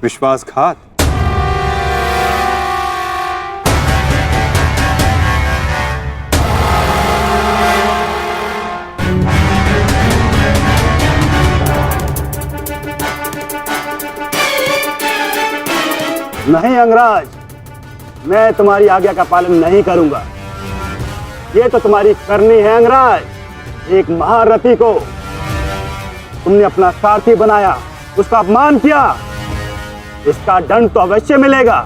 विश्वासघात? नहीं अंगराज, मैं तुम्हारी आज्ञा का पालन नहीं करूंगा। ये तो तुम्हारी करनी है अंगराज। एक महारथी को तुमने अपना सारथी बनाया, उसका अपमान किया, इसका दंड तो अवश्य मिलेगा।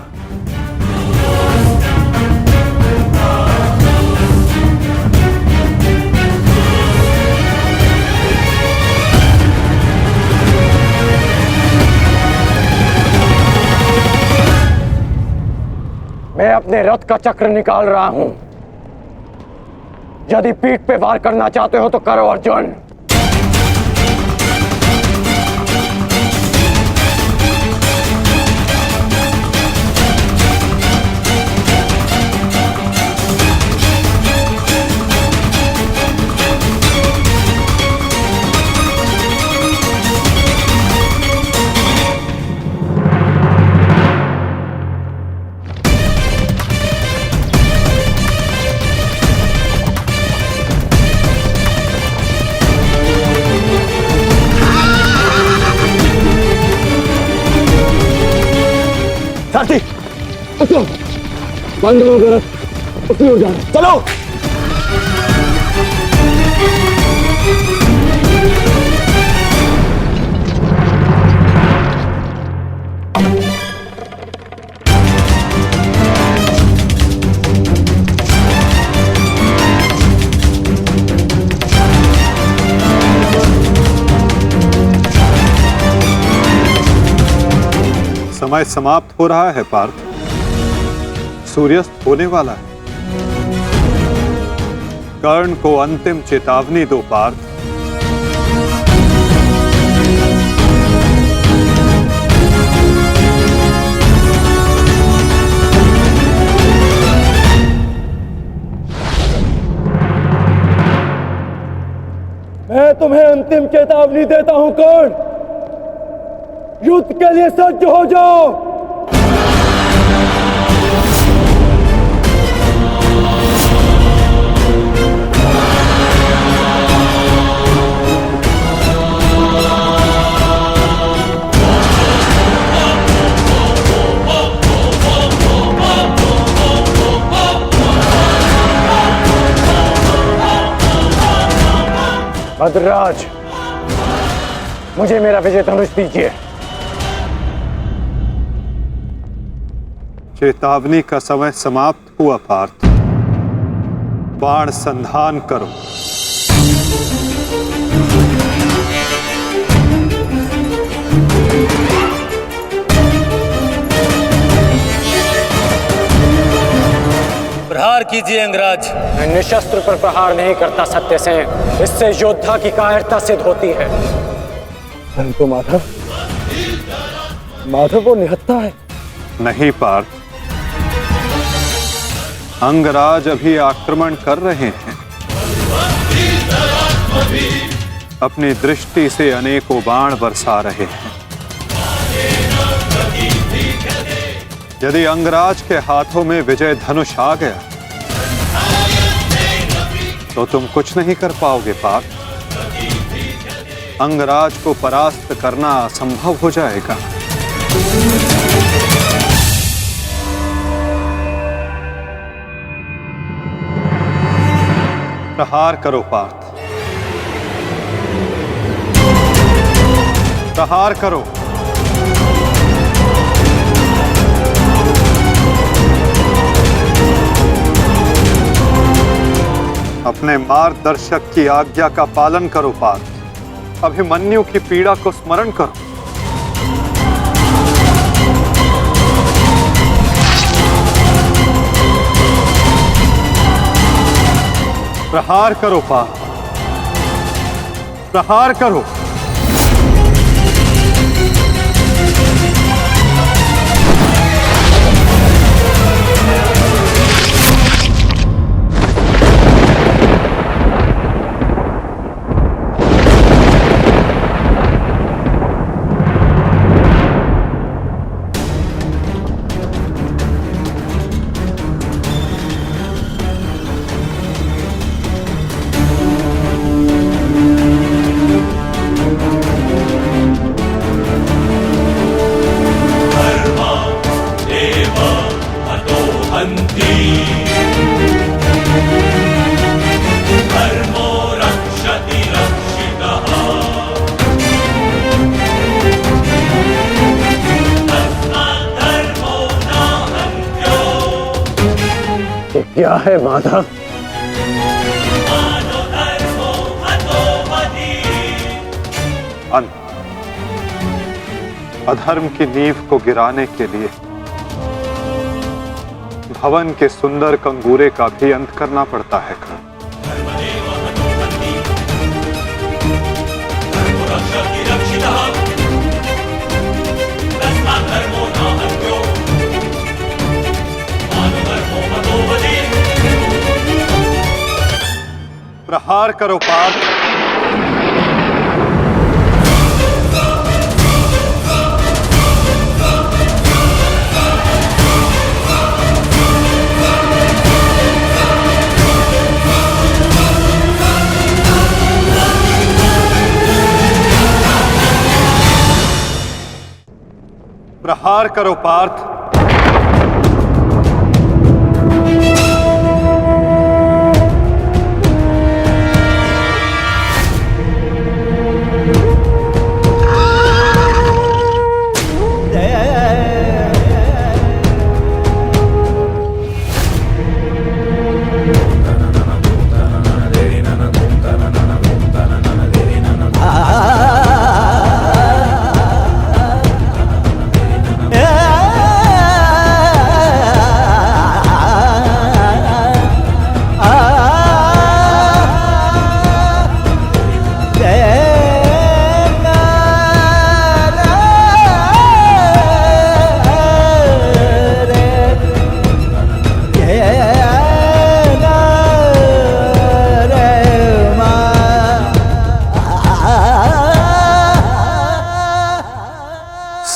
मैं अपने रथ का चक्र निकाल रहा हूं। यदि पीठ पे वार करना चाहते हो तो करो अर्जुन। साथी उसको बंद करो रथ, उसकी ओर जा रहे। चलो। समय समाप्त हो रहा है पार्थ, सूर्यास्त होने वाला है। कर्ण को अंतिम चेतावनी दो पार्थ। मैं तुम्हें अंतिम चेतावनी देता हूं कर्ण, युद्ध के लिए सज्ज हो जाओ। भद्रराज, मुझे मेरा विजय धनुष दीजिए। चेतावनी का समय समाप्त हुआ पार्थ, बाण संधान करो। प्रहार कीजिए अंगराज। मैं निशस्त्र पर प्रहार नहीं करता सत्यसेन, इससे योद्धा की कायरता सिद्ध होती है। तो माधव, माधव वो निहत्था है। नहीं पार्थ, अंगराज अभी आक्रमण कर रहे हैं। अपनी दृष्टि से अनेकों बाण बरसा रहे हैं। यदि अंगराज के हाथों में विजय धनुष आ गया तो तुम कुछ नहीं कर पाओगे पार्थ। अंगराज को परास्त करना असंभव हो जाएगा। प्रहार करो पार्थ, प्रहार करो। अपने मार्गदर्शक की आज्ञा का पालन करो पार्थ। अभिमन्यु की पीड़ा को स्मरण करो। प्रहार करो पार्थ, प्रहार करो। क्या है माधव? अंत अधर्म की नींव को गिराने के लिए भवन के सुंदर कंगूरे का भी अंत करना पड़ता है कर्ण। प्रहार करो पार्थ। प्रहार करो पार्थ।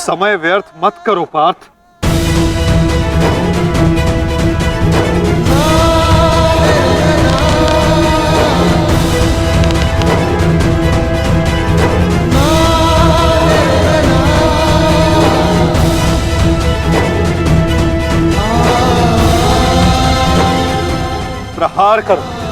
समय व्यर्थ मत करो पार्थ। प्रहार करो।